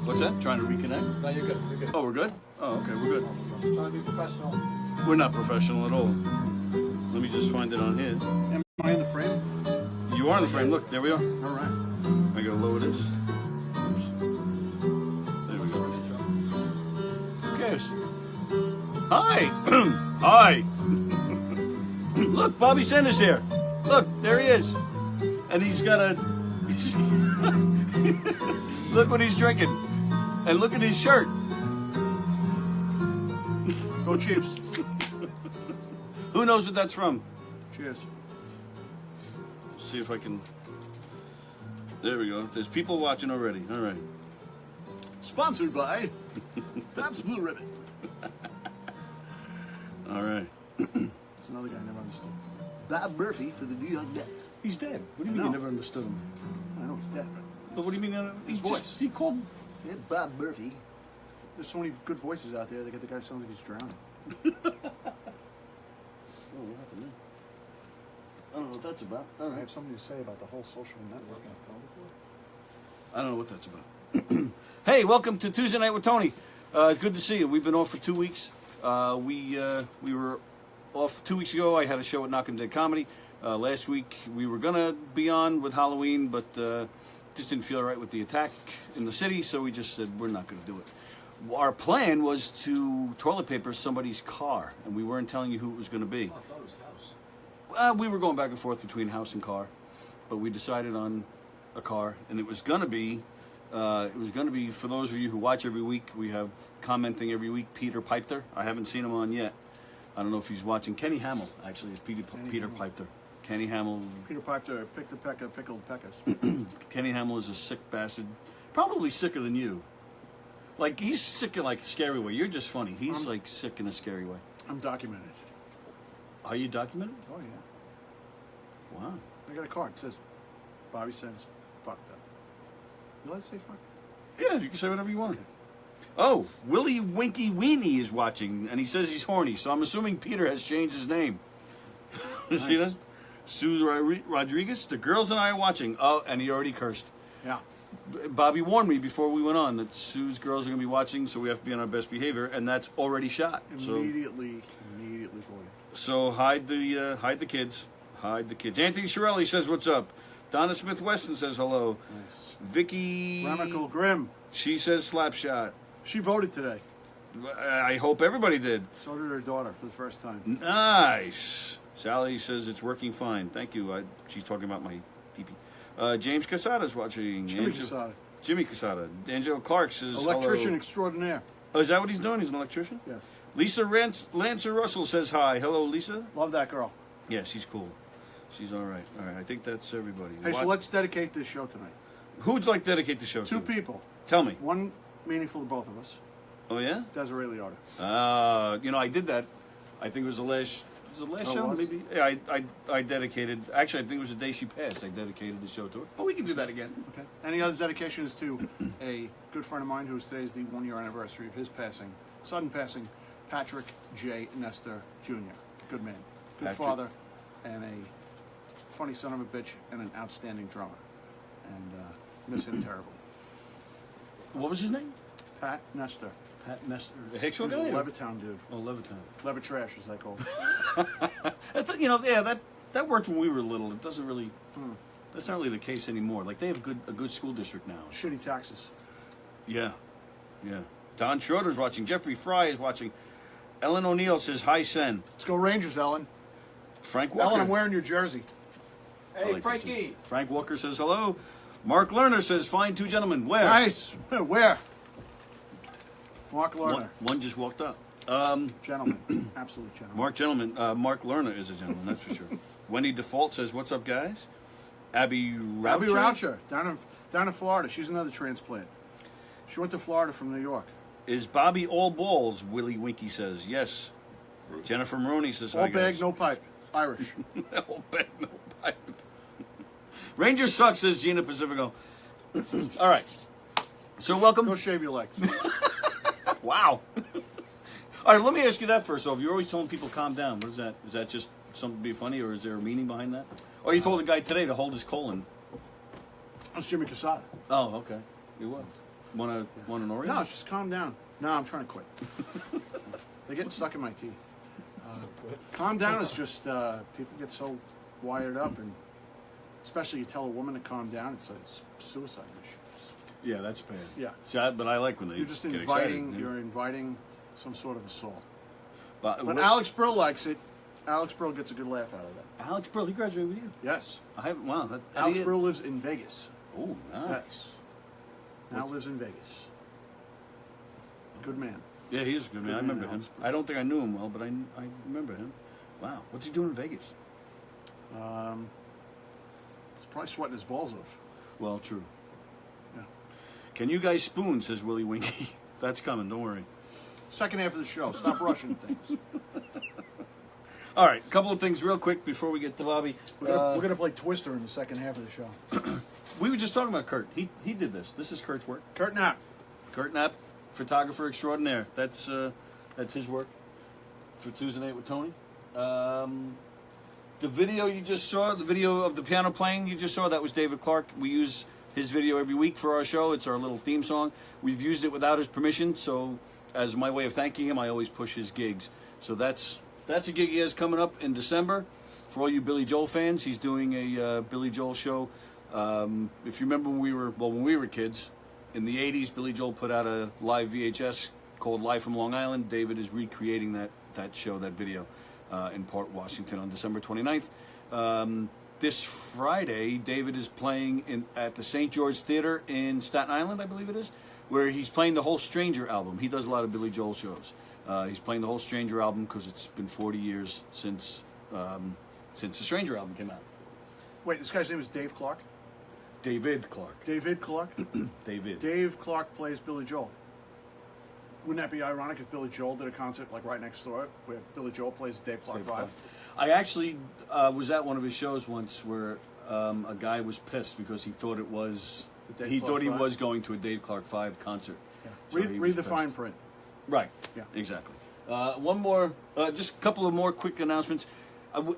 What's that? Trying to reconnect? No, you're good. You're good. Oh, we're good? Oh, okay, we're good. Trying to be professional. We're not professional at all. Let me just find it on here. Am I in the frame? You are in the frame. Look, there we are. All right. I gotta lower this. Oops. There we go. Who cares? Hi! Hi! Look, Bobby Senn is here. Look, there he is. And he's got a... Look what he's drinking. And look at his shirt. Go Chiefs. Who knows what that's from? Cheers. See if I can... There we go. There's people watching already. All right. Sponsored by That's Blue Ribbon. All right. That's another guy I never understood. Bob Murphy for the New York Mets. He's dead. What do you mean you never understood him? I know he's dead. But what do you mean? His voice. He called... Yeah, Bob Murphy. There's so many good voices out there. They get the guy sounds like he's drowning. Oh, what happened there? I don't know what that's about. All I right. have something to say about the whole social network I've told before. I don't know what that's about. Hey, welcome to Tuesday Night with Tony. It's good to see you. We've been off for 2 weeks. We were off 2 weeks ago. I had a show at Knockem Dead Comedy. Last week we were gonna be on with Halloween, but just didn't feel right with the attack in the city, so we just said we're not gonna do it. Our plan was to toilet paper somebody's car, and we weren't telling you who it was going to be. Oh, I thought it was house. We were going back and forth between house and car, but we decided on a car, and it was going to be for those of you who watch every week. We have commenting every week. Peter Piper. I haven't seen him on yet. I don't know if he's watching. Kenny Hamill actually is Peter Piper. Kenny Hamill. Peter Piper picked a peck of pickled peckers. Kenny Hamill is a sick bastard, probably sicker than you. Like, he's sick in, like, a scary way. You're just funny. He's, like, sick in a scary way. I'm documented. Are you documented? Oh, yeah. Wow. I got a card. It says, Bobby says, fucked up. You let it say fuck? Yeah, you can say whatever you want. Oh, Willie Winky Weenie is watching, and he says he's horny, so I'm assuming Peter has changed his name. Nice. See that? Sue Rodriguez, the girls and I are watching. Oh, and he already cursed. Yeah. Bobby warned me before we went on that Sue's girls are going to be watching, so we have to be on our best behavior, and that's already shot. Immediately for you. So hide the kids. Hide the kids. Anthony Shirelli says, what's up? Donna Smith Weston says hello. Nice. Vicky... Ramical Grimm. She says slap shot. She voted today. I hope everybody did. So did her daughter for the first time. Nice. Sally says it's working fine. Thank you. She's talking about my pee-pee. James Casada's watching. Jimmy Casada. Angela Clark says Electrician hello. Extraordinaire. Oh, is that what he's doing? He's an electrician? Yes. Lisa Lancer Russell says hi. Hello, Lisa. Love that girl. Yeah, she's cool. She's all right. All right, I think that's everybody. Hey, so let's dedicate this show tonight. Who would you like to dedicate the show to? Two people. Tell me. One meaningful to both of us. Oh, yeah? Desiree Liotta. I did that. I think it was the last... Was it the last show? Was? Maybe. Yeah, I dedicated... Actually, I think it was the day she passed. I dedicated the show to her. But we can do that again. Okay. Any other dedication is to a good friend of mine who's today's the 1 year anniversary of his passing, sudden passing, Patrick J. Nestor Jr. Good man. Good father, and a funny son of a bitch, and an outstanding drummer. And miss him terribly. What was his name? Pat Nestor. Pat Nestor. A Hicksville He was guy? a Levittown dude. Oh, Levittown. Levitrash, as I call it. That worked when we were little. It doesn't really... That's not really the case anymore. Like, they have a good school district now. Shitty taxes. Yeah. Yeah. Don Schroeder's watching. Jeffrey Fry is watching. Ellen O'Neill says, hi, Senn. Let's go Rangers, Ellen. Frank Walker. Ellen, I'm wearing your jersey. Hey, like Frankie. Frank Walker says hello. Mark Lerner says, fine, two gentlemen. Where? Nice. Where? Mark Lerner. One just walked up. Gentleman. Absolute gentleman. Mark Lerner is a gentleman, that's for sure. Wendy Default says, what's up, guys? Abby Roucher down in Florida. She's another transplant. She went to Florida from New York. Is Bobby all balls? Willie Winky says, yes. Jennifer Maroney says, all hi, bag, guys. no pipe. Irish. All bag, no pipe. Ranger sucks, says Gina Pacifico. All right. So welcome. Go shave your legs. Wow. All right, let me ask you that first off. You're always telling people calm down. What is that? Is that just something to be funny, or is there a meaning behind that? Or you told a guy today to hold his colon. That's Jimmy Casada. Oh, okay. He was. Want an Oreo? No, just calm down. No, I'm trying to quit. They're getting stuck in my teeth. Calm down is just people get so wired up, and especially you tell a woman to calm down, it's a suicide mission. Yeah, that's bad. Yeah. See, but I like when they You're just get inviting. excited. You're inviting some sort of assault. But Alex Brill likes it. Alex Brill gets a good laugh out of that. Alex Brill, he graduated with you. Yes. I haven't. Wow. Alex Brill lives in Vegas. Oh, nice. Yes. Now lives in Vegas. Good man. Yeah, he is a good man. I remember him. I don't think I knew him well, but I remember him. Wow. What's he doing in Vegas? He's probably sweating his balls off. Well, true. Yeah. Can you guys spoon, says Willie Winky. That's coming, don't worry. Second half of the show. Stop rushing things. All right, a couple of things real quick before we get to Bobby. We're gonna play Twister in the second half of the show. We were just talking about Kurt. He did this. This is Kurt's work. Kurt Knapp. Kurt Knapp, photographer extraordinaire. That's his work for Tuesday Night with Tony. The video you just saw, the video of the piano playing you just saw, that was David Clark. We use his video every week for our show. It's our little theme song. We've used it without his permission, so as my way of thanking him, I always push his gigs. So that's a gig he has coming up in December. For all you Billy Joel fans, he's doing a Billy Joel show. If you remember when we were kids, in the 80s, Billy Joel put out a live VHS called Live from Long Island. David is recreating that show, that video, in Port Washington on December 29th. This Friday, David is playing at the St. George Theater in Staten Island, I believe it is, where he's playing the whole Stranger album. He does a lot of Billy Joel shows. He's playing the whole Stranger album because it's been 40 years since the Stranger album came out. Wait, this guy's name is Dave Clark? David Clark. David Clark? David. Dave Clark plays Billy Joel. Wouldn't that be ironic if Billy Joel did a concert like right next door where Billy Joel plays Dave Clark Live? I actually was at one of his shows once where a guy was pissed because he thought it was he was going to a Dave Clark 5 concert. Yeah. So read the fine print. Right. Yeah. Exactly. One more, just a couple of more quick announcements.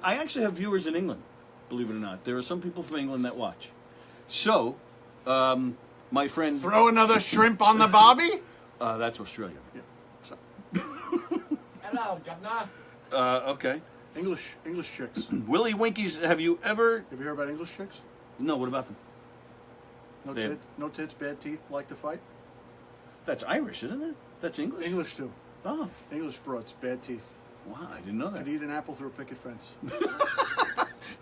I actually have viewers in England, believe it or not. There are some people from England that watch. So, my friend... Throw another shrimp on the barbie? That's Australia. Yeah. Hello, Governor. Okay. English chicks. Willie Winkies, have you ever... Have you heard about English chicks? No, what about them? No tits, bad teeth, like to fight? That's Irish, isn't it? That's English? English too. Oh. English broads, bad teeth. Wow, I didn't know that. Could eat an apple through a picket fence.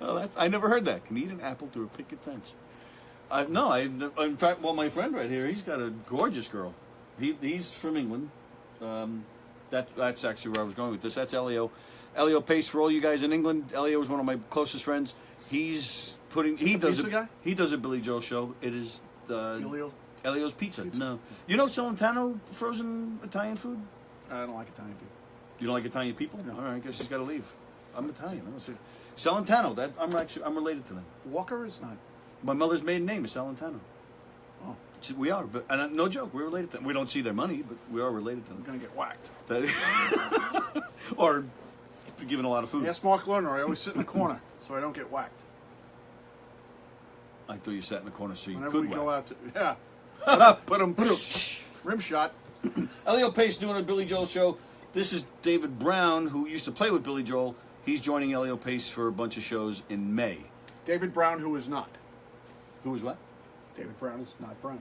Oh, I never heard that. Can eat an apple through a picket fence. No, in fact, my friend right here, he's got a gorgeous girl. He's from England. That's actually where I was going with this. That's Elio. Elio Pace, for all you guys in England. Elio is one of my closest friends. He does a Billy Joel show. It is Elio's Pizza. No, you know Celentano frozen Italian food. I don't like Italian people. You don't like Italian people? No. All right, I guess he's got to leave. I'm Italian. Celentano. I'm related to them. Walker is not. My mother's maiden name is Celentano. Oh, We are, but no joke, we're related to them. We don't see their money, but we are related to them. I'm gonna get whacked. Or given a lot of food. Yes, Mark Lerner. I always sit in the corner so I don't get whacked. I thought you sat in the corner so you Whenever could we go out to yeah, Put him. rim shot. Elio Pace doing a Billy Joel show. This is David Brown, who used to play with Billy Joel. He's joining Elio Pace for a bunch of shows in May. David Brown, who is not. Who is what? David Brown is not brown.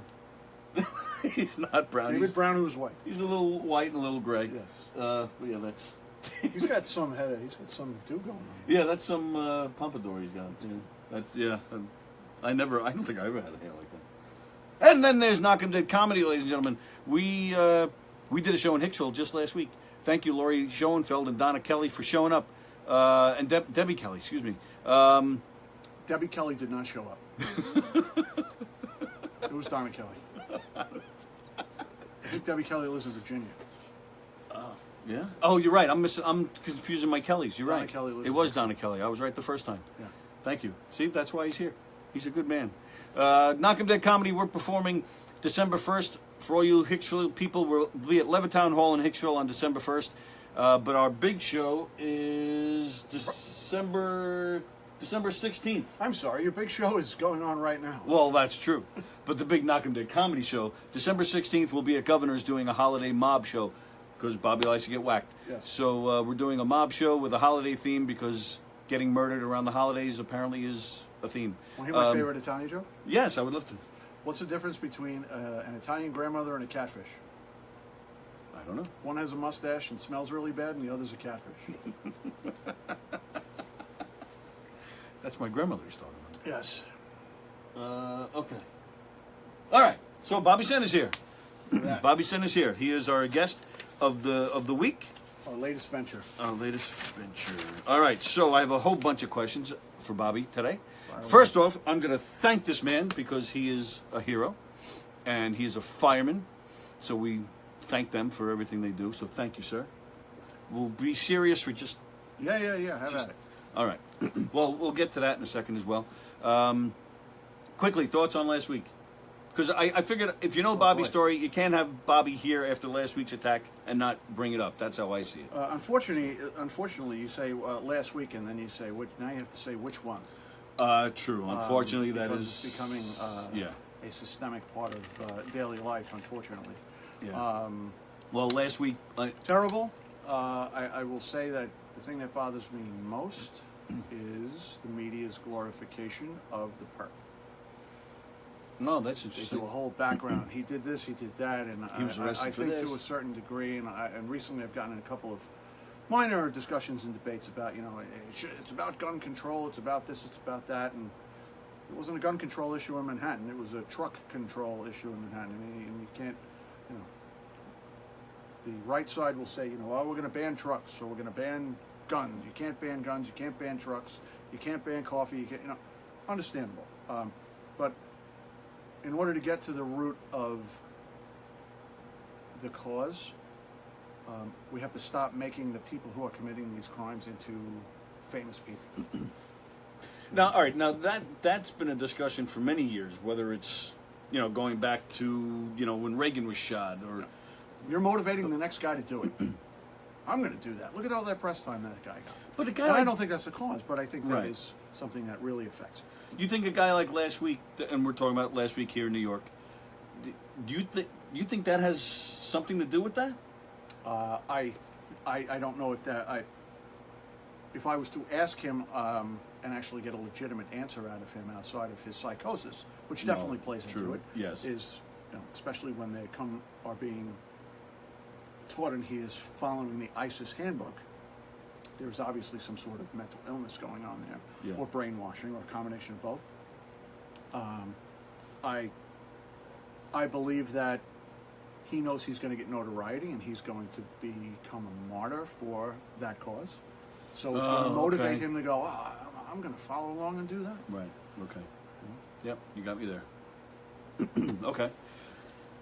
He's not brown. David Brown, who is white. He's a little white and a little gray. Yes. Yeah, that's. He's got some head. He's got some do going on. Yeah, that's some pompadour he's got. Yeah, I don't think I ever had a hair like that. And then there's Knockem Dead Comedy, ladies and gentlemen. We did a show in Hicksville just last week. Thank you, Laurie Schoenfeld and Donna Kelly, for showing up. And Debbie Kelly, excuse me. Debbie Kelly did not show up. It was Donna Kelly. I think Debbie Kelly lives in Virginia. Yeah. Oh, you're right. I'm confusing my Kellys. You're Donna right. Kelly lives It was Donna Kelly. I was right the first time. Yeah. Thank you. See, that's why he's here. He's a good man. Knockem Dead Comedy. We're performing December 1st. For all you Hicksville people, we'll be at Levittown Hall in Hicksville on December 1st. But our big show is December December 16th. I'm sorry, your big show is going on right now. Well, that's true. But the big Knockem Dead Comedy Show, December 16th, will be at Governor's doing a holiday mob show because Bobby likes to get whacked. Yes. So we're doing a mob show with a holiday theme because getting murdered around the holidays apparently is a theme. Want to hear my favorite Italian joke? Yes, I would love to. What's the difference between an Italian grandmother and a catfish? I don't know. One has a mustache and smells really bad, and the other's a catfish. That's my grandmother's talking about. Yes. Okay. All right. So Bobby Senn is here. Bobby Senn is here. He is our guest of the week. Our latest venture. Our latest venture. All right. So I have a whole bunch of questions for Bobby today. First off, I'm going to thank this man because he is a hero, and he is a fireman. So we thank them for everything they do. So thank you, sir. We'll be serious for just. Yeah. Have at it. All right. Well, we'll get to that in a second as well. Quickly, thoughts on last week? Because I figured if you know Bobby's story, you can't have Bobby here after last week's attack and not bring it up. That's how I see it. Unfortunately, you say last week, and then you say which. Now you have to say which one. True. Unfortunately, that is it's becoming a systemic part of daily life. Unfortunately. Yeah. Well, last week. Terrible. I will say that the thing that bothers me most is the media's glorification of the perp. No, that's They interesting. do a whole background. He did this, he did that, and He was arrested I for think this. to a certain degree, and recently I've gotten in a couple of minor discussions and debates about, it's about gun control, it's about this, it's about that, and it wasn't a gun control issue in Manhattan, it was a truck control issue in Manhattan, and you can't, the right side will say, we're going to ban trucks, or we're going to ban guns. You can't ban guns, you can't ban trucks, you can't ban coffee, you can't, understandable. But in order to get to the root of the cause, we have to stop making the people who are committing these crimes into famous people. Now, all right. Now that's been a discussion for many years. Whether it's going back to when Reagan was shot, or You're motivating the next guy to do it. I'm going to do that. Look at all that press time that guy got. but a guy. And I Like, don't think that's the cause, but I think that Right. is something that really affects it. you think a guy like last week, and we're talking about last week here in New York. Do you think that has something to do with that? I don't know if I was to ask him and actually get a legitimate answer out of him outside of his psychosis, which No, definitely plays into true, it. yes. Is especially when they are being taught and he is following the ISIS handbook. There's obviously some sort of mental illness going on there, Yeah. or brainwashing, or a combination of both. I believe that he knows he's going to get notoriety and he's going to become a martyr for that cause. So it's going to motivate him to go, I'm going to follow along and do that. Right. Okay. Yep. You got me there. Okay.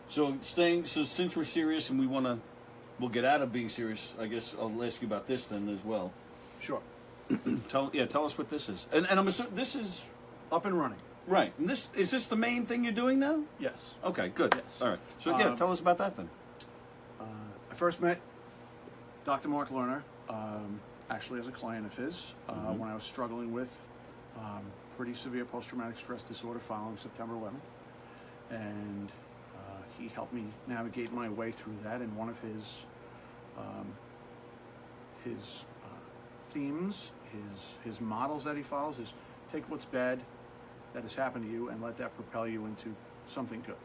So since we're serious and we'll get out of being serious. I guess I'll ask you about this then as well. Sure. Tell us what this is. And I'm assuming this is Up and running. right. And is this the main thing you're doing now? Yes. Okay. Good. Yes. All right. So tell us about that then. I first met Dr. Mark Lerner, actually as a client of his, when I was struggling with pretty severe post-traumatic stress disorder following September 11th. And he helped me navigate my way through that. And one of his themes, his models that he follows is take what's bad that has happened to you and let that propel you into something good.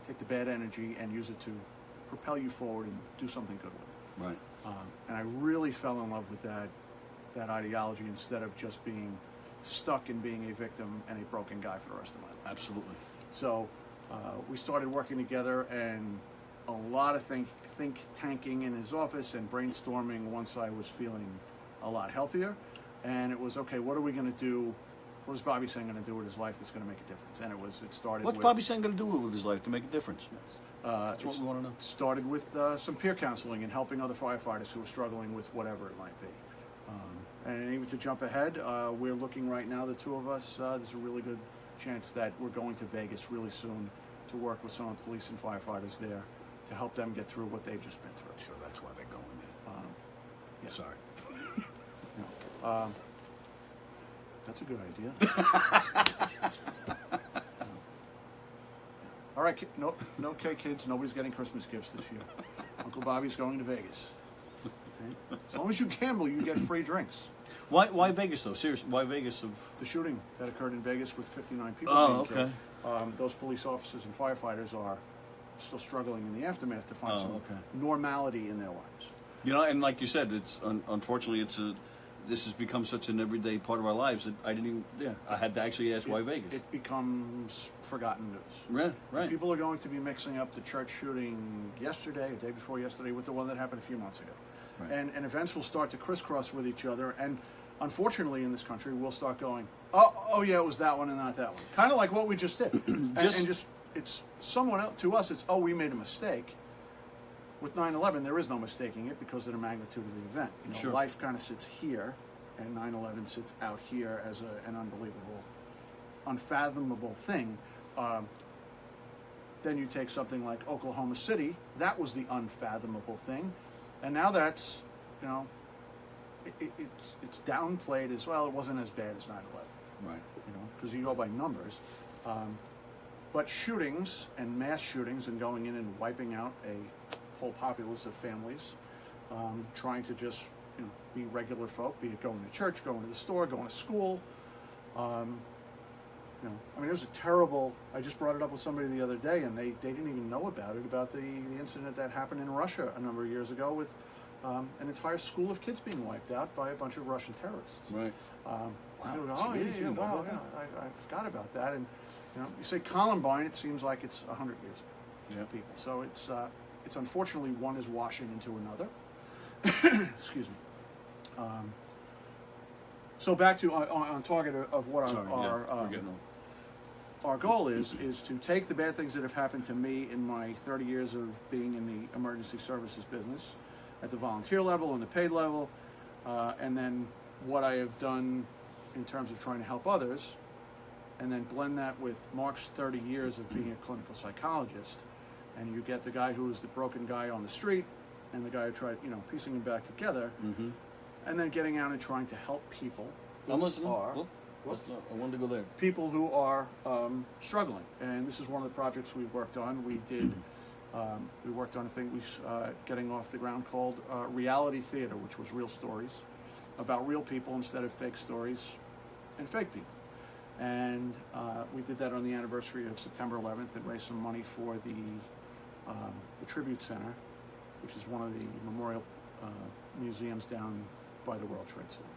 Take the bad energy and use it to propel you forward and do something good with it. Right. And I really fell in love with that ideology instead of just being stuck in being a victim and a broken guy for the rest of my life. Absolutely. So we started working together, and a lot of think tanking in his office and brainstorming once I was feeling a lot healthier. And it was, okay, what are we going to do? What is Bobby Senn going to do with his life that's going to make a difference? And it started What's with... Bobby Senn going to do with his life to make a difference? That's what we want to know. Started with some peer counseling and helping other firefighters who are struggling with whatever it might be. And even to jump ahead, we're looking right now, the two of us, there's a really good chance that we're going to Vegas really soon to work with some of the police and firefighters there to help them get through what they've just been through. Sure, that's why they're going there. Yeah. Sorry. That's a good idea. All right, no okay, kids. Nobody's getting Christmas gifts this year. Uncle Bobby's going to Vegas. Okay? As long as you gamble, you get free drinks. Why Vegas though? Seriously, why Vegas? The shooting that occurred in Vegas with 59 people Oh, being killed. Those police officers and firefighters are still struggling in the aftermath to find some normality in their lives. You know, and like you said, it's unfortunately this has become such an everyday part of our lives that I didn't even. Yeah, I had to actually ask why Vegas. It becomes forgotten news. Right, right. People are going to be mixing up the church shooting yesterday, the day before yesterday, with the one that happened a few months ago. Right. And events will start to crisscross with each other, and unfortunately in this country we'll start going, oh yeah, it was that one and not that one. Kind of like what we just did. and just it's someone else, to us it's, we made a mistake. With 9/11 there is no mistaking it because of the magnitude of the event. You know, sure. Life kind of sits here, and 9/11 sits out here as an unbelievable, unfathomable thing. Then you take something like Oklahoma City, that was the unfathomable thing. And now that's, you know, it's downplayed as well. It wasn't as bad as 9/11, Right. you know, because you go by numbers. But shootings and mass shootings and going in and wiping out a whole populace of families, trying to just, you know, be regular folk, be it going to church, going to the store, going to school. You know, I mean, it was a terrible. I just brought it up with somebody the other day, and they didn't even know about it, about the incident that happened in Russia a number of years ago with an entire school of kids being wiped out by a bunch of Russian terrorists. Right. Wow. It's amazing. Wow, yeah, I forgot about that. And you know, you say Columbine, it seems like it's 100 years ago. Yeah. People. So it's unfortunately one is washing into another. Excuse me. So back to on target of what our goal is to take the bad things that have happened to me in my 30 years of being in the emergency services business at the volunteer level and the paid level, and then what I have done in terms of trying to help others, and then blend that with Mark's 30 years of being a clinical psychologist, and you get the guy who was the broken guy on the street and the guy who tried, you know, piecing them back together, and then getting out and trying to help people. I'm listening. I wanted to go there. People who are struggling, and this is one of the projects we've worked on. We did. We worked on a thing getting off the ground called reality theater, which was real stories about real people instead of fake stories and fake people. And we did that on the anniversary of September 11th and raised some money for the Tribute Center, which is one of the memorial museums down by the World Trade Center.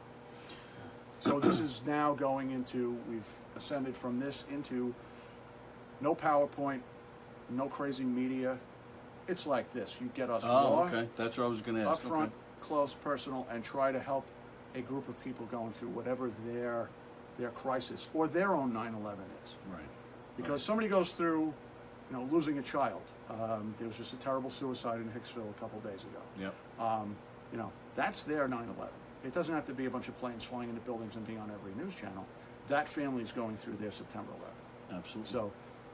So this is now going into, we've ascended from this into no PowerPoint, no crazy media. It's like this. You get us raw, okay. That's what I was going to ask. upfront, close, personal, and try to help a group of people going through whatever their crisis or their own 9/11 is. Right. Because somebody goes through, you know, losing a child. There was just a terrible suicide in Hicksville a couple days ago. Yep. You know, that's their 9/11. It doesn't have to be a bunch of planes flying into buildings and being on every news channel. That family is going through their September 11th. Absolutely. So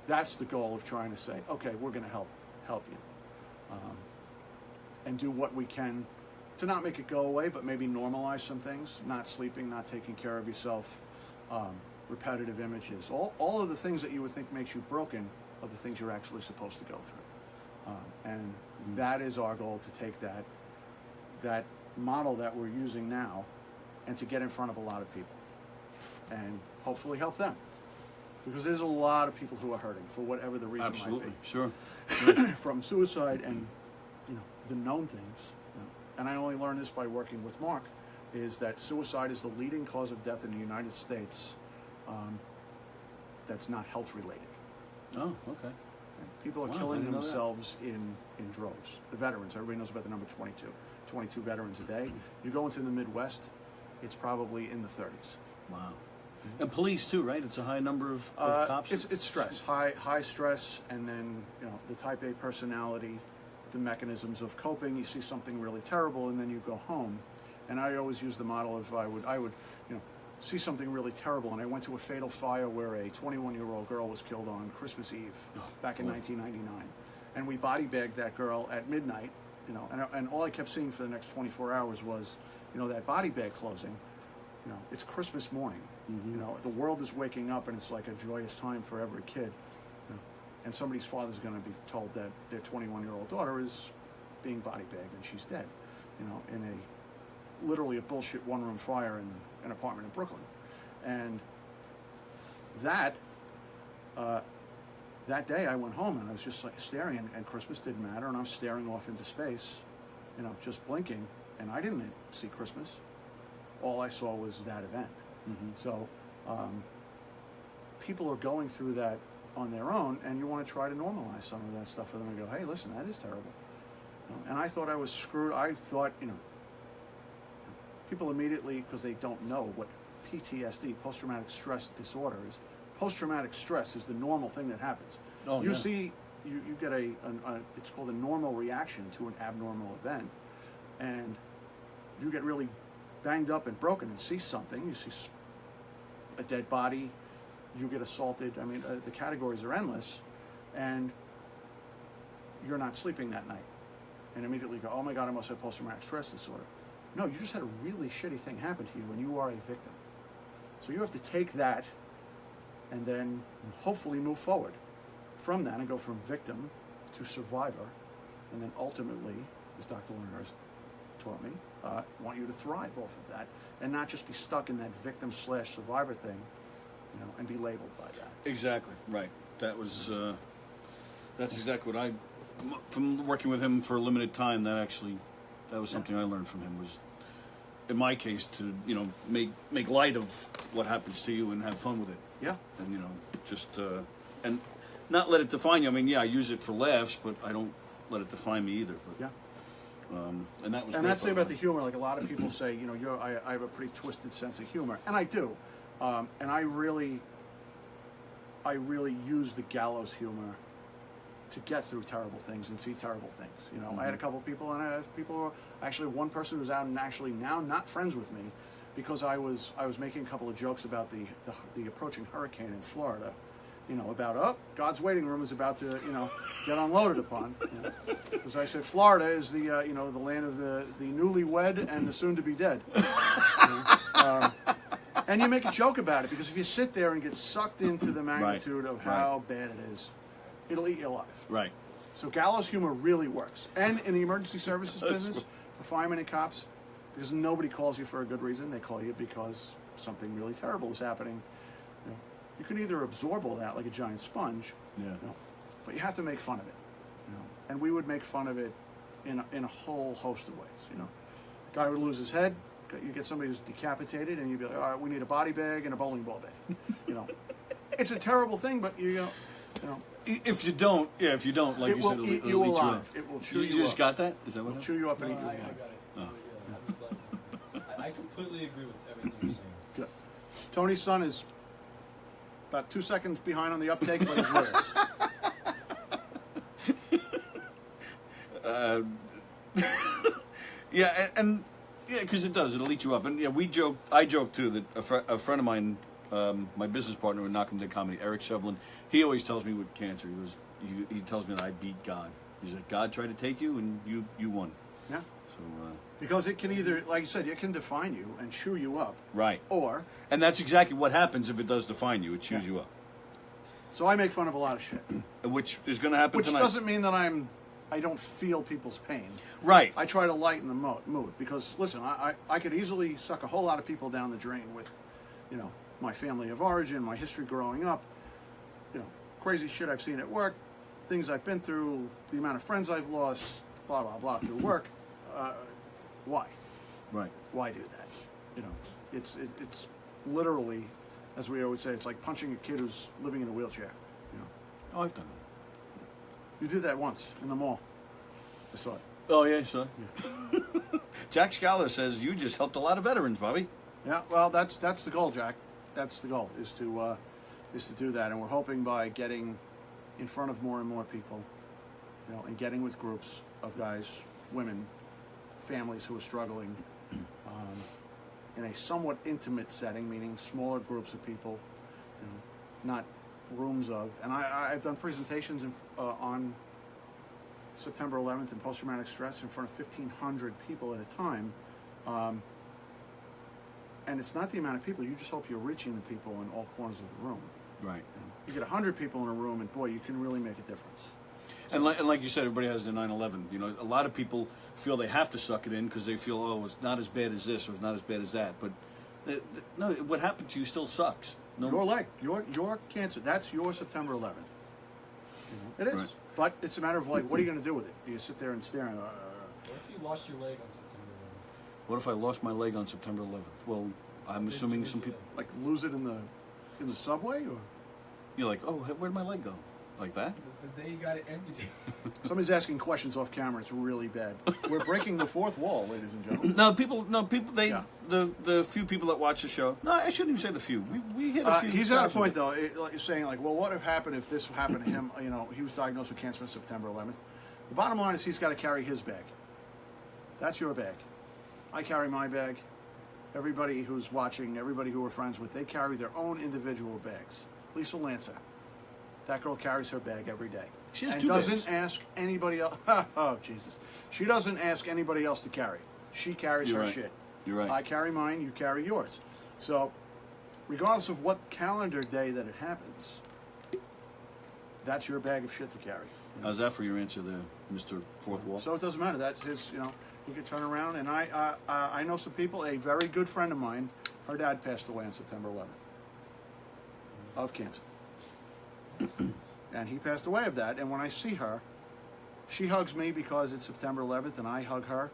that's the goal of trying to say, okay, we're going to help you, and do what we can to not make it go away, but maybe normalize some things. Not sleeping, not taking care of yourself, repetitive images, all of the things that you would think makes you broken are the things you're actually supposed to go through. And that is our goal, to take that model that we're using now and to get in front of a lot of people and hopefully help them, because there's a lot of people who are hurting for whatever the reason Absolutely. might be. Sure. From suicide and, you know, the known things, you know, and I only learned this by working with Mark, is that suicide is the leading cause of death in the United States that's not health related. Oh, okay. People are Wow, I killing didn't know that. themselves in droves. The veterans, everybody knows about the number 22 veterans a day. You go into the Midwest, it's probably in the 30s. Wow. And police too, right? It's a high number of cops. It's stress, high stress, and then, you know, the type A personality, the mechanisms of coping. You see something really terrible, and then you go home. And I always use the model of I would you know, see something really terrible, and I went to a fatal fire where a 21-year-old girl was killed on Christmas Eve back in 1999, and we body bagged that girl at midnight. You know, and all I kept seeing for the next 24 hours was, you know, that body bag closing. You know, it's Christmas morning. You know, the world is waking up, and it's like a joyous time for every kid. You know, and somebody's father's going to be told that their 21-year-old daughter is being body bagged and she's dead. You know, in a literally a bullshit one-room fire in an apartment in Brooklyn, and that day I went home and I was just like staring, and Christmas didn't matter, and I'm staring off into space, you know, just blinking, and I didn't see Christmas. All I saw was that event. So people are going through that on their own, and you want to try to normalize some of that stuff for them and go, hey, listen, that is terrible. You know, and I thought I was screwed. I thought, you know, people immediately, because they don't know what PTSD, post-traumatic stress disorder, is. Post-traumatic stress is the normal thing that happens. Oh, you yeah. see, you get it's called a normal reaction to an abnormal event, and you get really banged up and broken and see something. You see a dead body, you get assaulted. I mean, the categories are endless, and you're not sleeping that night, and immediately go, oh my God, I must have post-traumatic stress disorder. No, you just had a really shitty thing happen to you, and you are a victim. So you have to take that and then hopefully move forward from that and go from victim to survivor, and then ultimately, as Dr. Lerner has taught me, want you to thrive off of that and not just be stuck in that victim/survivor thing, you know, and be labeled by that. Exactly, right. That was, that's exactly what from working with him for a limited time, that was something I learned from him, was, in my case, to, you know, make light of what happens to you and have fun with it. Yeah. And, you know, just, and not let it define you. I mean, yeah, I use it for laughs, but I don't let it define me either. But, Yeah. And that was. And great that's the thing fun. about the humor. Like a lot of people say, you know, I have a pretty twisted sense of humor, and I do. And I really use the gallows humor to get through terrible things and see terrible things. You know, I had a couple of people, and I have people. Actually, one person who's out and actually now not friends with me, because I was making a couple of jokes about the approaching hurricane in Florida. You know, about God's waiting room is about to, you know, get unloaded upon. Because I said Florida is the you know, the land of the newlywed and the soon to be dead. And you make a joke about it, because if you sit there and get sucked into the magnitude of how bad it is, it'll eat you alive. Right. So gallows humor really works. And in the emergency services business, for firemen and cops, because nobody calls you for a good reason. They call you because something really terrible is happening. You know, you can either absorb all that like a giant sponge, Yeah. you know, but you have to make fun of it. You know, and we would make fun of it in a whole host of ways. You know, guy would lose his head. You get somebody who's decapitated, and you'd be like, all right, we need a body bag and a bowling ball bag. You know, it's a terrible thing, but you know. If you don't, like it you will said, eat you alive. It will chew you up. You just got that? Is that what It'll chew you up and eat you I alive. got it. Oh. Yeah, I was like, I completely agree with everything you're saying. Good. Tony's son is about 2 seconds behind on the uptake, but he's with us. Yeah, and yeah, because it'll eat you up. And yeah, I joke too, that a friend of mine, my business partner in Knockem Comedy, Eric Shevlin, he always tells me with cancer, he tells me that I beat God. He's like, God tried to take you, and you won. Yeah. So Because it can either, like you said, it can define you and chew you up. right. Or, And that's exactly what happens if it does define you. It chews you up, so I make fun of a lot of shit. which is going to happen Which tonight. doesn't mean that I don't feel people's pain. Right. I try to lighten the mood, because listen, I could easily suck a whole lot of people down the drain with, you know, my family of origin, my history growing up, you know, crazy shit I've seen at work, things I've been through, the amount of friends I've lost, blah blah blah through work. Why? Right. Why do that? You know, it's literally, as we always say, it's like punching a kid who's living in a wheelchair. You know, Oh, I've done that. you did that once in the mall. I saw it. Oh yeah, son. Jack Scala says you just helped a lot of veterans, Bobby. Yeah, well, that's the goal, Jack. That's the goal, is to do that, and we're hoping by getting in front of more and more people, you know, and getting with groups of guys, women, families who are struggling, in a somewhat intimate setting, meaning smaller groups of people, you know, not rooms of. And I've done presentations on September 11th in post-traumatic stress in front of 1,500 people at a time. And it's not the amount of people. You just hope you're reaching the people in all corners of the room. Right. You get 100 people in a room, and boy, you can really make a difference. And like you said, everybody has their 9/11. You know, a lot of people feel they have to suck it in because they feel, oh, it's not as bad as this or it's not as bad as that. But no, what happened to you still sucks. No, Your leg, your cancer, that's your September 11th. It is. Right. But it's a matter of, like, what are you going to do with it? Do you sit there and stare and... What if you lost your leg on September 11th? What if I lost my leg on September 11th? Well, I'm assuming some people. Like, lose it in the subway? Or You're like, oh, where'd my leg go? Like that? The day you got it amputated. Somebody's asking questions off camera. It's really bad. We're breaking the fourth wall, ladies and gentlemen. No, people, they, Yeah. the few people that watch the show, no, I shouldn't even say the few. We hit a few. He's at a thousand. point, though, like, saying, like, well, what would have happened if this happened to him? You know, he was diagnosed with cancer on September 11th. The bottom line is he's got to carry his bag. That's your bag. I carry my bag. Everybody who's watching, everybody who we're friends with, they carry their own individual bags. Lisa Lancer, that girl carries her bag every day. She has and two doesn't bags. ask anybody else. Oh, Jesus. She doesn't ask anybody else to carry. She carries You're her right. shit. You're right. I carry mine, you carry yours. So, regardless of what calendar day that it happens, that's your bag of shit to carry. How's that for your answer there, Mr. Fourth Wall? So it doesn't matter. That's his, you know, he could turn around. And I know some people, a very good friend of mine, her dad passed away on September 11th of cancer. And he passed away of that. And when I see her, she hugs me because it's September 11th, and I hug her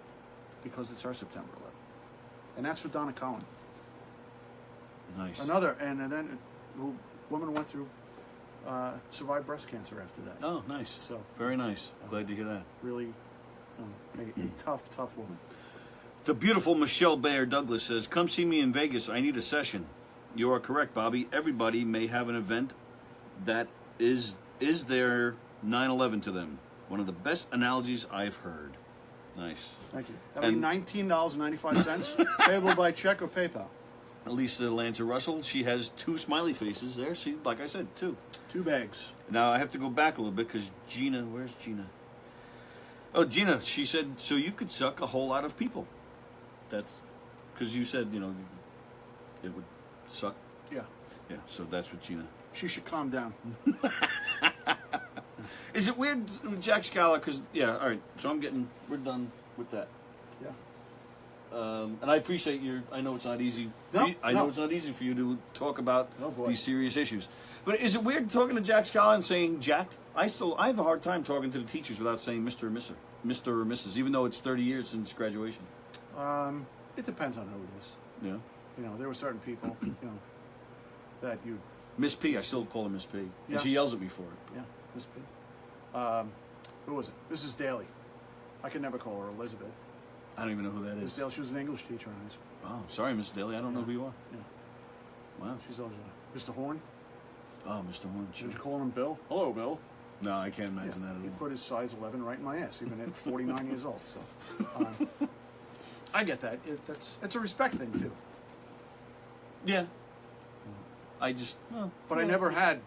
because it's her September 11th. And that's for Donna Cohen. Nice. Another, and then a woman went through, survived breast cancer after that. Oh, nice. So Very nice. Glad to hear that. really, a tough woman. The beautiful Michelle Bayer Douglas says, come see me in Vegas. I need a session. You are correct, Bobby. Everybody may have an event that is their 9/11 to them. One of the best analogies I've heard. Nice. Thank you. That'll be And- $19.95, payable by check or PayPal. Lisa Lancer Russell, she has two smiley faces there. She, like I said, two. 2 bags. Now, I have to go back a little bit because Gina, where's Gina? Oh, Gina, she said, so you could suck a whole lot of people. That's because you said, you know, it would suck. Yeah. Yeah, so that's what Gina. She should calm down. Is it weird with Jack Scala? Because, yeah, all right, so we're done with that. Yeah. And I appreciate I know it's not easy. No, I know no. it's not easy for you to talk about Oh, boy. these serious issues. But is it weird talking to Jack Scala and saying Jack? I have a hard time talking to the teachers without saying Mr. or Mrs., even though it's 30 years since graduation. It depends on who it is. Yeah. You know, there were certain people, you know, that you, Miss P, I still call her Miss P. Yeah. And she yells at me for it. yeah, Miss P. Who was it? Mrs. Daly. I can never call her Elizabeth. I don't even know who that Mrs. is. Daly, she was an English teacher in high school. Oh, sorry, Miss Daly. I don't know who you are. Yeah. Wow. She's always Mr. Horn. Oh, Mr. Horn. Sure. Did you call him Bill? Hello, Bill. No, I can't imagine that He at all. put his size 11 right in my ass, even at 49 years old. So, I get that. It's a respect thing too. Yeah. I just. Well, But I never had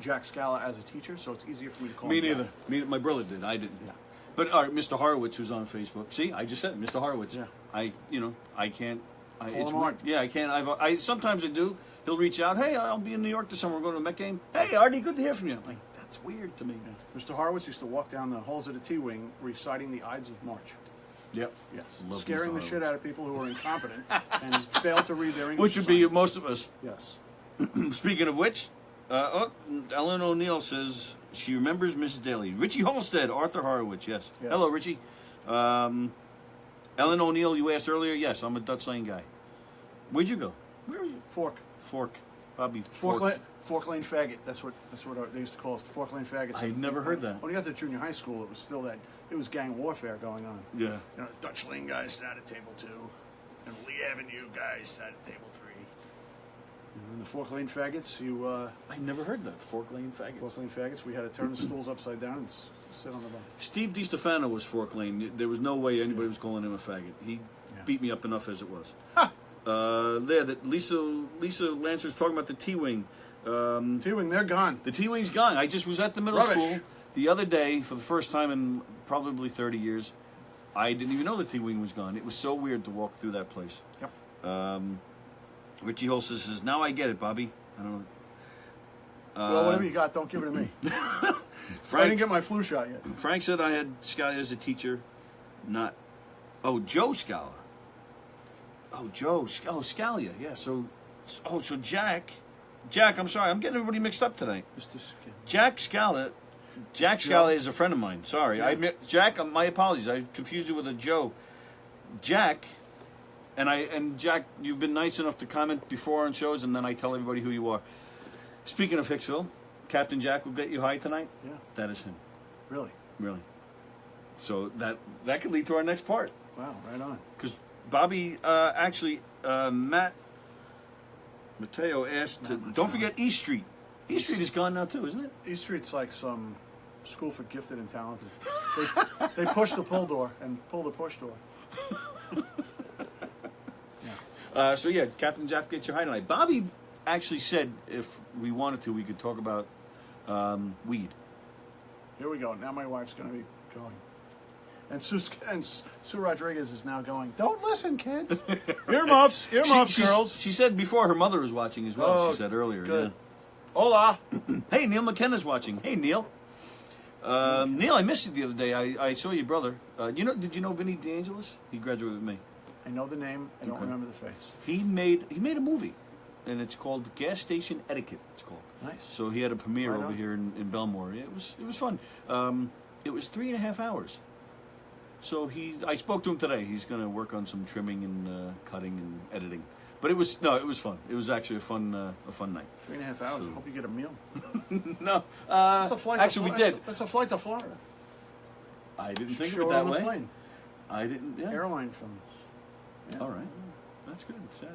Jack Scala as a teacher, so it's easier for me to call Me him neither. Jack. My brother did. I didn't. Yeah. But all right, Mr. Horowitz, who's on Facebook. See, I just said Mr. Horowitz. Yeah. I can't. Call It's him weird. Art. Yeah, I can't. I sometimes I do. He'll reach out. Hey, I'll be in New York this summer. We're going to a Met game. Hey, Artie, good to hear from you. I'm like, that's weird to me. Mr. Horowitz used to walk down the halls of the T-Wing reciting the Ides of March. Yep. Yes. Love Scaring Mr. the shit Horowitz. out of people who are incompetent and fail to read their English Which would be assignments. most of us. Yes. Speaking of which, Ellen O'Neill says she remembers Mrs. Daly. Richie Halstead, Arthur Horowitz, yes. Yes. Hello, Richie. Ellen O'Neill, you asked earlier. Yes, I'm a Dutch Lane guy. Where'd you go? Where were you? Fork. Fork. Bobby. Fork lane faggot. That's what they used to call us. The fork lane faggots. I never heard that. When you got to junior high school, it was still that. It was gang warfare going on. Yeah. You know, Dutch Lane guys sat at table 2, and Lee Avenue guys sat at table 3. And the fork lane faggots, I never heard that. Fork Lane faggots. fork lane faggots, we had to turn the stools upside down and sit on the bunk. Steve DiStefano was Fork Lane. There was no way anybody was calling him a faggot. He beat me up enough as it was. That Lisa Lancer's talking about the T-Wing. T-Wing, they're gone. The T-Wing's gone. I just was at the middle Rubbish. school the other day for the first time in probably 30 years. I didn't even know the T-Wing was gone. It was so weird to walk through that place. Yep. Richie Holster says, now I get it, Bobby. I don't know. Well, whatever you got, don't give it to me. I Frank, didn't get my flu shot yet. Frank said I had Scala as a teacher, not... Oh, Joe Scala. Oh, Joe. Oh, Scalia. Yeah, so... Oh, so Jack... Jack, I'm sorry. I'm getting everybody mixed up tonight. Jack Scala... Jack Scala is a friend of mine. Sorry. Yeah. Jack, my apologies. I confused you with a Joe. Jack... And Jack, you've been nice enough to comment before on shows, and then I tell everybody who you are. Speaking of Hicksville, Captain Jack will get you high tonight. Yeah. That is him. Really? Really. So that could lead to our next part. Wow, right on. Because Bobby, Mateo asked to, don't forget East Street. East Street is gone now too, isn't it? East Street's like some school for gifted and talented. They push the pull door and pull the push door. So yeah, Captain Jack gets you high tonight. Bobby actually said if we wanted to, we could talk about weed. Here we go. Now my wife's going to be going. And Sue Rodriguez is now going, don't listen, kids. Earmuffs, girls. She said before her mother was watching as well. Oh, she said earlier. good. Hola. Yeah. Hey, Neil McKenna's watching. Hey, Neil. Neil, I missed you the other day. I saw your brother. Did you know Vinny DeAngelis? He graduated with me. I know the name. I don't remember the face. He made a movie, and it's called Gas Station Etiquette. It's called. Nice. So he had a premiere Right over on. here in Belmore. It was fun. It was 3.5 hours. So I spoke to him today. He's going to work on some trimming and cutting and editing. But it was fun. It was actually a fun night. 3.5 hours. So- I hope you get a meal. No, That's a flight. actually we did. That's a flight to Florida. I didn't think of Show it it that on the way. plane. I didn't. Yeah. Airline films. Yeah. All right. That's good. Saturday.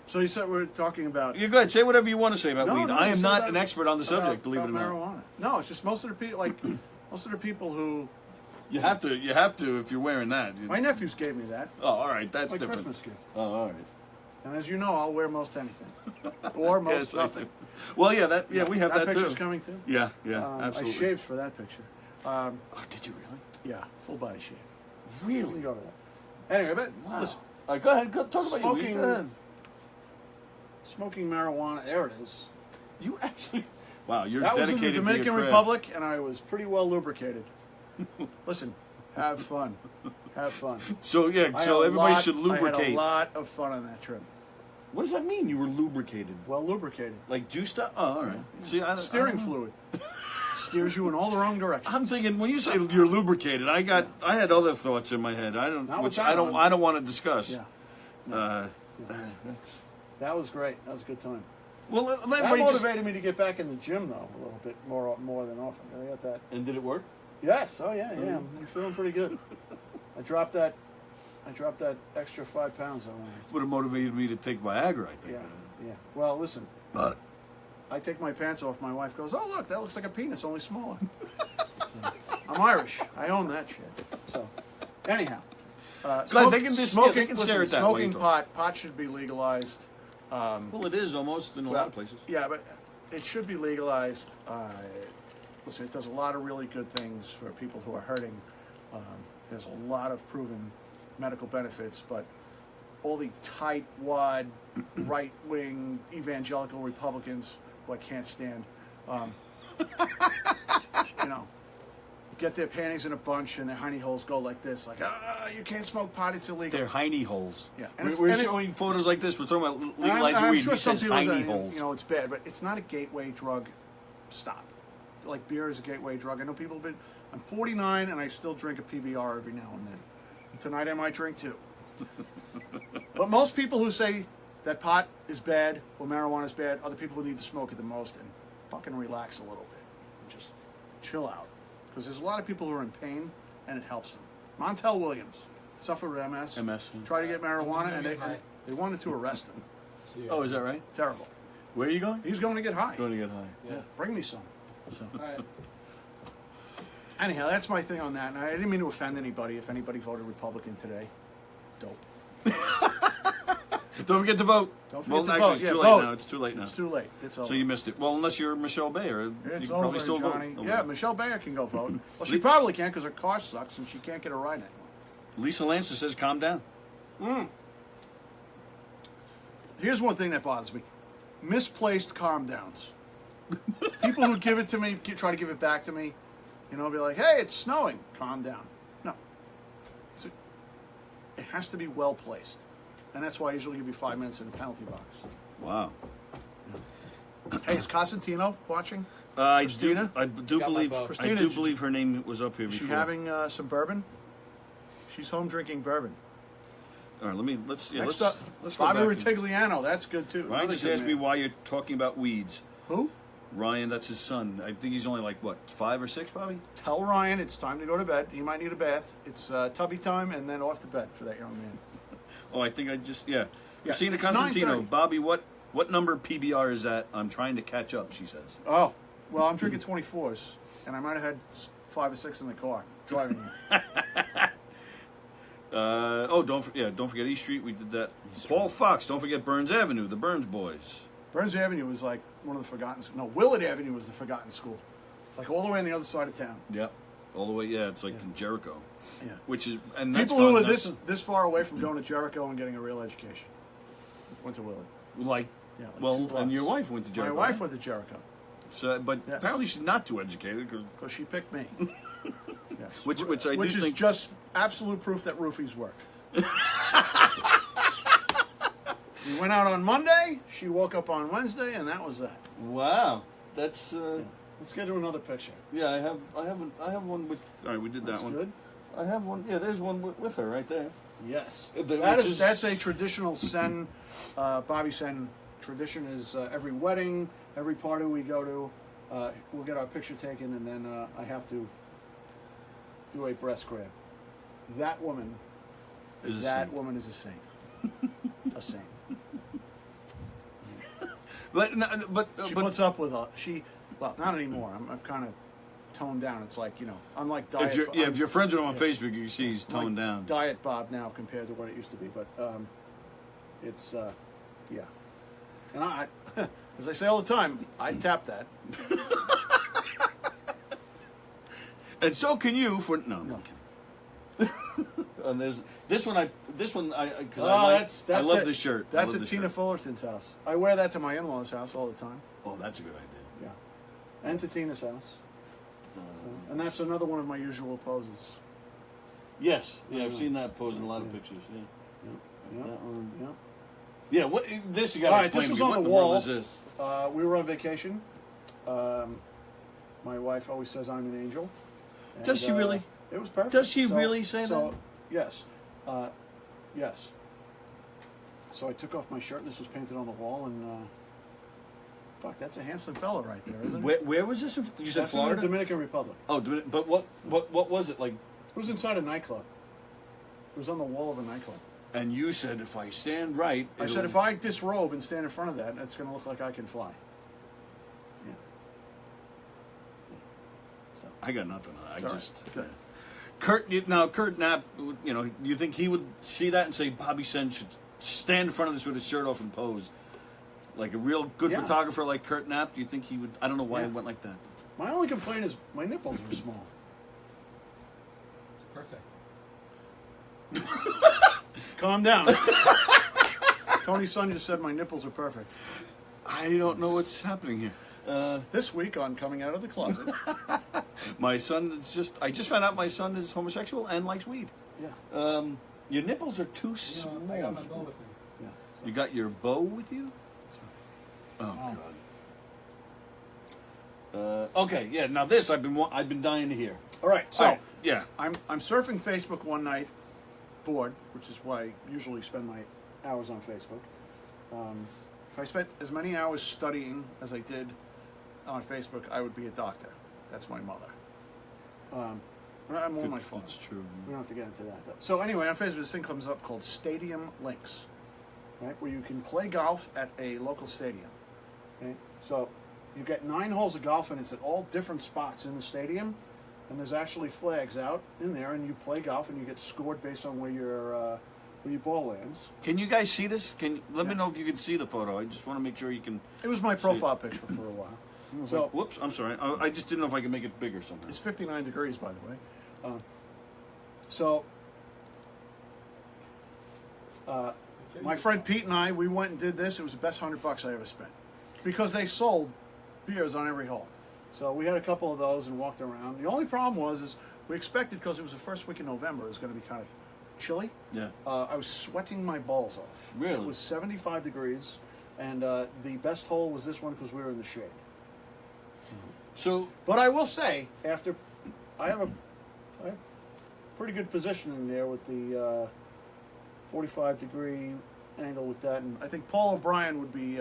So you said we're talking about. You're good. Say whatever you want to say about weed. I you am said not about- an expert on the subject. Believe it or about not. marijuana. No, it's just most of the people most of the people who. You have to if you're wearing that. My nephews gave me that. Oh, all right. That's My different. Christmas gift. Oh, all right. And as you know, I'll wear most anything, or most Yes, I nothing. do. Well, yeah, we have that, picture's too. coming too. Yeah, I absolutely. shaved for that picture. Oh, did you really? Yeah, full body shave. Really? Go over that. Anyway, but Wow. listen, All right, go ahead. Go talk about your weed. Smoking- Go ahead. smoking marijuana. There it is. You actually. Wow, you're That was in dedicated the Dominican to your craft. Republic, and I was pretty well lubricated. Listen, have fun. Have fun. So yeah, I so had a everybody lot- should I had a lubricate. lot of fun on that trip. What does that mean? You were lubricated, Well lubricated. like juiced up? Oh, all right. See, I don't, Steering I don't know. fluid. Steers you in all the wrong directions. I'm thinking when you say you're lubricated, I had other thoughts in my head. Not with Which that I don't one. want to discuss. Yeah. Uh, That was great. That was a good time. well, let That everybody just. motivated me to get back in the gym, though, a little bit more than often. I got that. And did it work? Yes. Oh yeah. Yeah. I'm feeling pretty good. I dropped that extra 5 pounds I wanted. Would have motivated me to take Viagra, I think. Yeah. Yeah. Well, listen. I take my pants off. My wife goes, "Oh look, that looks like a penis, only smaller." I'm Irish. I own that shit. So, anyhow, Glad they can just- yeah, they can stare at that way, Smoking though. pot should be legalized. Well, it is almost in a lot of places. Yeah, but it should be legalized. Listen, it does a lot of really good things for people who are hurting. There's a lot of proven medical benefits, but all the tightwad, right-wing evangelical Republicans, who I can't stand, get their panties in a bunch and their hiney holes go like this, like, you can't smoke pot, it's illegal. They're hiney holes. Yeah. We're showing photos like this. We're talking about And legalizing I'm weed. sure He some says people hiney say, holes. it's bad, but it's not a gateway drug. Stop. Like beer is a gateway drug. I know people have been. I'm 49 and I still drink a PBR every now and then. Tonight I might drink 2. But most people who say that pot is bad or marijuana is bad are the people who need to smoke it the most and fucking relax a little bit and just chill out. Because there's a lot of people who are in pain and it helps them. Montel Williams suffered with MS. MS. Tried to get marijuana and Get high. they wanted to arrest him. See, Oh, is that right? Terrible. Where are you going? He's going to get high. Going to get high. Yeah. Bring me some. All right. Anyhow, that's my thing on that. And I didn't mean to offend anybody if anybody voted Republican today. Dope. Don't forget to vote. Don't forget Well, to actually, vote. it's Yeah, too vote. late now. It's too late now. It's too late. It's over. So you missed it. Well, unless you're Michelle Bayer, you It's can probably over, still Johnny. vote. Yeah, Michelle Bayer can go vote. Well, she probably can't because her car sucks and she can't get a ride anymore. Lisa Lancer says, "Calm down." Here's one thing that bothers me: misplaced calm downs. People who give it to me try to give it back to me. You know, be like, "Hey, it's snowing. Calm down." No, it has to be well placed, and that's why I usually give you 5 minutes in the penalty box. Wow. Hey, is Cosentino watching? I Christina? do Got my believe. vote. I Christina, do did believe her name was up here Is before. she having some bourbon? She's home drinking bourbon. All right, let's Next up, let's go Bobby back. Ritigliano. That's good too. Ryan Another just good asked me man. why you're talking about weeds. Who? Ryan, that's his son. I think he's only like what, 5 or 6, Bobby? Tell Ryan it's time to go to bed. He might need a bath. It's tubby time and then off to bed for that young man. Oh, I think I just Yeah, Christina it's Constantino. 9:30. Bobby, what number PBR is that? I'm trying to catch up. She says. Oh, well, I'm drinking 24s, and I might have had 5 or 6 in the car driving here. Don't forget East Street. We did that. Paul Fox. Don't forget Burns Avenue. The Burns boys. Burns Avenue was like one of the forgotten. No, Willard Avenue was the forgotten school. It's like all the way on the other side of town. Yep. All the way. Yeah, it's like in Jericho. Yeah. Which is and that's People who gone- are that's- this far away from going to Jericho and getting a real education went to Willard. like. Yeah, like 2 Well, blocks. and your wife went to My Jericho. wife went to Jericho So, but Yes. apparently she's not too educated. 'Cause- because she picked me. Yes. Which I do is think- just absolute proof that roofies work. We went out on Monday. She woke up on Wednesday, and that was that. Wow, that's Let's get to another picture. yeah. I have one with. All right, we did That's that one. good. I have one. Yeah, there's one with her right there. Yes, Which that's a traditional Senn, Bobby Senn tradition. Is every wedding, every party we go to, we'll get our picture taken, and then I have to do a breast grab. That woman, Is a that saint. woman is a saint. A saint. But She puts up with well, not anymore. I've kind of toned down. It's like, you know, I'm like diet. if you're friends with him on Facebook, you see he's I'm like toned down. Diet Bob now compared to what it used to be, but it's yeah. And I, as I say all the time, I tap that. And so can you for no. No. And there's this one I because Oh, I love it. this shirt. I That's love at this Tina shirt. Fullerton's house. I wear that to my in-laws' house all the time. Oh, that's a good idea. Yeah, and to Tina's house. And that's another one of my usual poses. Yes, yeah, I've seen that pose in a lot of pictures. Yeah, Yeah. that one. Yeah. Yeah, what this you got All to right, explain this to was me. on What the in world wall. is this? We were on vacation. My wife always says I'm an angel. And, Does she really? It was perfect. Does she really say that? Yes. Yes. So I took off my shirt, and this was painted on the wall, and fuck, that's a handsome fella right there, isn't it? Where was this? You said That's Florida. in the Dominican Republic. Oh, but what was it like? It was inside a nightclub. It was on the wall of a nightclub. And you said if I stand right, I said if I disrobe and stand in front of that, it's going to look like I can fly. Yeah. So. I got nothing. I It's all just right. Good. Kurt Knapp. You know, you think he would see that and say Bobby Senn should stand in front of this with his shirt off and pose like a real good Yeah. photographer like Kurt Knapp? Do you think he would? I don't know why Yeah. he went like that. My only complaint is my nipples are small. It's perfect. Calm down. Tony's son just said my nipples are perfect. I don't know what's happening here. This week on Coming Out of the Closet. My son is just. I just found out my son is homosexual and likes weed. Yeah. Your nipples are too You small. know, I got my bow with me. Yeah. You got your bow with you? Oh Oh. God. Okay, yeah. Now this I've been dying to hear. All right. So All right, yeah. I'm surfing Facebook one night, bored, which is why I usually spend my hours on Facebook. If I spent as many hours studying as I did on Facebook, I would be a doctor. That's my mother. I'm on my phone. It's true. We don't have to get into that, though. So anyway, on Facebook, this thing comes up called Stadium Links, right? Where you can play golf at a local stadium. Okay? So you get 9 holes of golf, and it's at all different spots in the stadium. And there's actually flags out in there, and you play golf, and you get scored based on where your ball lands. Can you guys see this? Let me Yeah. know if you can see the photo. I just want to make sure you can. It was my profile picture for a while. So Whoops, I'm sorry. I just didn't know if I could make it bigger somehow. it's 59 degrees, by the way. So My friend Pete and I, we went and did this. It was the best $100 I ever spent because they sold beers on every hole. So we had a couple of those and walked around. The only problem was we expected, because it was the first week in November, it was going to be kind of chilly. Yeah. I was sweating my balls off. Really? It was 75 degrees, and the best hole was this one because we were in the shade. So, But I will say, after I have pretty good positioning there with the 45-degree angle with that, and I think Paul O'Brien would be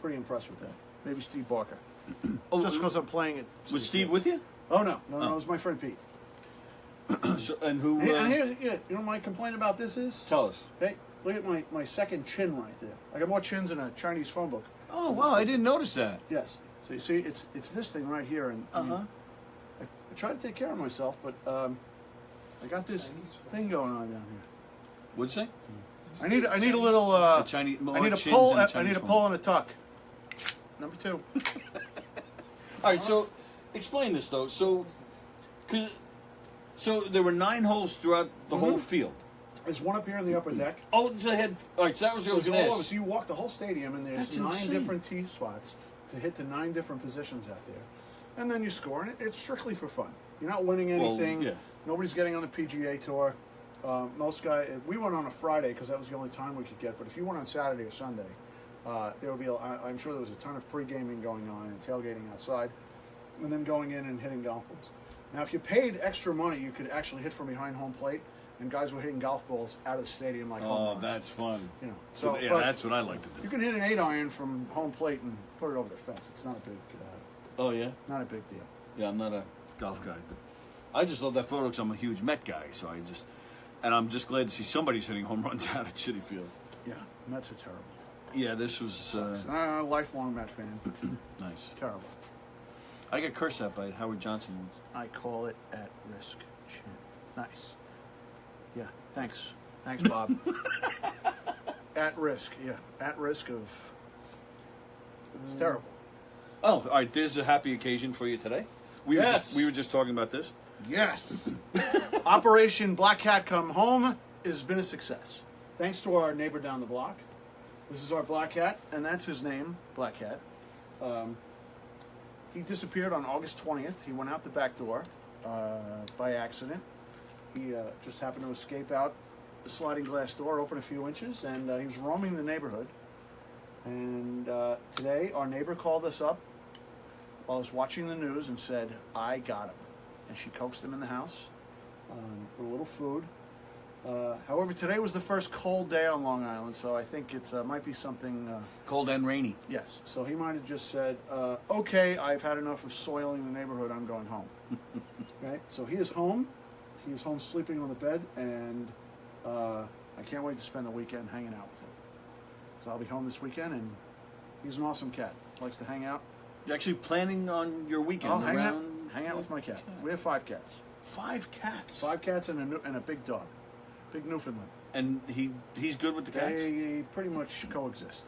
pretty impressed with that. Maybe Steve Barker. Just because I'm playing it. was Steve with you? Oh no, it was my friend Pete. So, and who? And here's, you know, my complaint about this is. Tell us. Hey, look at my second chin right there. I got more chins than a Chinese phone book. Oh wow, I didn't notice that. Yes. So you see, it's this thing right here, and I mean, I try to take care of myself, but I got this thing going on down here. What'd you say? I need a little. The Chinese. I need a pull. I need a pull and a tuck. Number 2. All right, so explain this though. So there were 9 holes throughout the whole field. There's one up here in the upper deck. Oh, they had. All right, so that was what I was going to all over. ask. So you walk the whole stadium, and there's That's 9 insane. different tee spots to hit the 9 different positions out there, and then you score, and it's strictly for fun. You're not winning anything. yeah. Nobody's getting on the PGA Tour. Most guys. We went on a Friday because that was the only time we could get. But if you went on Saturday or Sunday, there would be. I'm sure there was a ton of pre-gaming going on and tailgating outside, and then going in and hitting golf balls. Now, if you paid extra money, you could actually hit from behind home plate, and guys were hitting golf balls out of the stadium like home Oh, runs. that's fun. You know, So yeah, but that's what I like to you do. can hit an 8-iron from home plate and put it over the fence. It's not a big, Oh yeah. not a big deal. Yeah, I'm not a golf guy, but I just love that photo because I'm a huge Met guy. So and I'm just glad to see somebody's hitting home runs out at Citi Field. Yeah, Mets are terrible. Yeah, this was Lifelong Met fan. nice. Terrible. I got cursed at by Howard Johnson once. I call it at risk. Shit. Nice. Yeah. Thanks. Thanks, Bob. At risk. Yeah. At risk of. It's terrible. Oh, all right. There's a happy occasion for you today. We were just talking about this. Yes. Operation Black Cat Come Home has been a success. Thanks to our neighbor down the block. This is our Black Cat, and that's his name, Black Cat. He disappeared on August 20th. He went out the back door by accident. He just happened to escape out the sliding glass door, open a few inches, and he was roaming the neighborhood. And today, our neighbor called us up while I was watching the news and said, I got him. And she coaxed him in the house with a little food. However, today was the first cold day on Long Island, so I think it might be something... Cold and rainy. Yes, so he might have just said, okay, I've had enough of soiling the neighborhood, I'm going home. Right? So he is home. He is home sleeping on the bed, and I can't wait to spend the weekend hanging out with him. So I'll be home this weekend, and he's an awesome cat. Likes to hang out. You're actually planning on your weekend I'll hang around... out with my cat. We have 5 cats. 5 cats. 5 cats and a big dog. Big Newfoundland. And he's good with the cats? They pretty much coexist.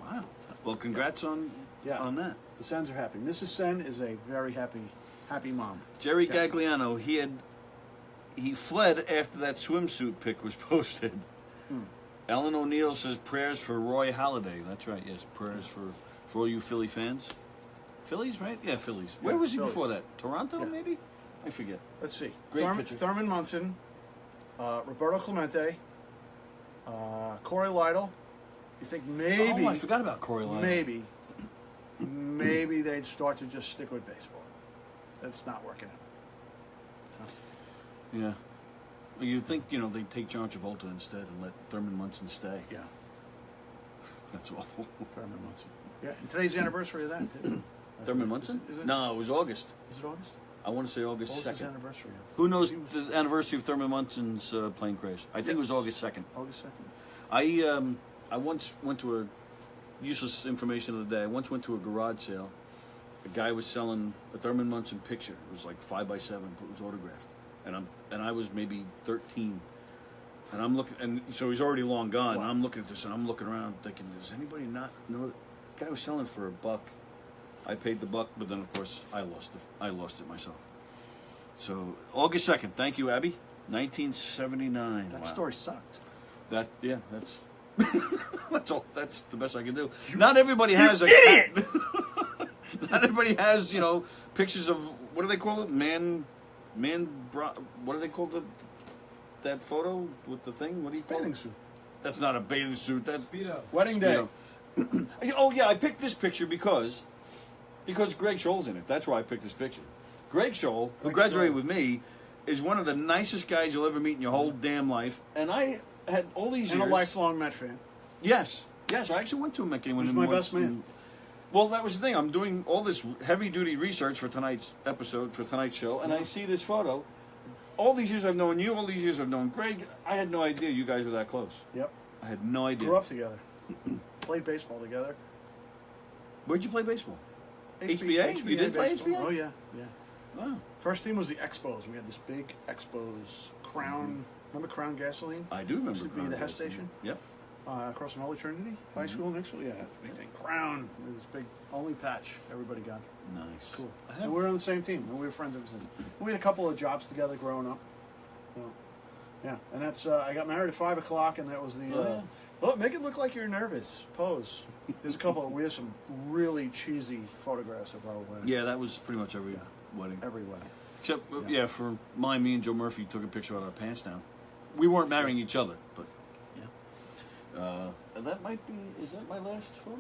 Wow. Well, congrats on that. The Senns are happy. Mrs. Senn is a very happy mom. Jerry Okay. Gagliano, he fled after that swimsuit pic was posted. Ellen O'Neill says prayers for Roy Halladay. That's right, yes, prayers for all you Philly fans. Phillies, right? Yeah, Phillies. Where Yeah, was he Phillies. before that? Toronto, Yeah. maybe? I forget. Let's see. Great picture. Thurman Munson, Roberto Clemente, Corey Lytle. You think maybe... Oh, I forgot about Corey Lytle. Maybe they'd start to just stick with baseball. That's not working out. Yeah. Well, you'd think, they'd take John Travolta instead and let Thurman Munson stay. Yeah, That's awful. Thurman Munson. Yeah, and today's the anniversary of that, too. Thurman Munson? Is it? No, it was August. Is it August? I want to say August What was his 2nd. anniversary of? Who knows the anniversary of Thurman Munson's plane crash? I think it was Yes. August 2nd. August 2nd. I once went to a useless information of the day. I once went to a garage sale. A guy was selling a Thurman Munson picture. It was like 5x7, but it was autographed. And I was maybe 13. And I'm looking, and so he's already long gone. Wow. And I'm looking at this, and I'm looking around, thinking, does anybody not know that the guy was selling for $1? I paid the $1, but then of course I lost it myself. So August 2nd. Thank you, Abby. 1979. That Wow. story sucked. That's that's all. That's the best I can do. Not everybody has a idiot. Not everybody has, pictures of what do they call it? What do they call that photo with the thing? What do you call Bathing it? suit. That's not a bathing suit. That's Speedo. Wedding day. Oh yeah, I picked this picture because Greg Scholl's in it. That's why I picked this picture. Greg Scholl, who graduated with me, is one of the nicest guys you'll ever meet in your whole damn life. And I had all these And years. a lifelong Met fan. Yes. I actually went to a Met game with He's him my once, best man. and- Well, that was the thing. I'm doing all this heavy-duty research for tonight's episode, for tonight's show, and I see this photo. All these years I've known you, all these years I've known Greg. I had no idea you guys were that close. Yep. I had no idea. Grew up together. Played baseball together. Where'd you play baseball? HBA? You did play baseball. HBA? Oh, yeah. Wow. First team was the Expos. We had this big Expos Crown. Remember Crown Gasoline? I do remember. Used to be Crown the Hess Gasoline. station. Yep. Across from Holy Trinity High School next to it. Yeah, big thing. Crown. It was big. Only patch everybody got. Nice. Cool. I And have, we were on the same team. And we were friends ever since. We had a couple of jobs together growing up. So, yeah, and that's. I got married at 5 o'clock, and that was the. Oh, yeah. Look, make it look like you're nervous. Pose. There's a couple. We have some really cheesy photographs of our wedding. yeah, that was pretty much every wedding. Every wedding. Except, Yeah. for mine, me and Joe Murphy took a picture with our pants down. We weren't marrying each other, but yeah. That might be. Is that my last photo?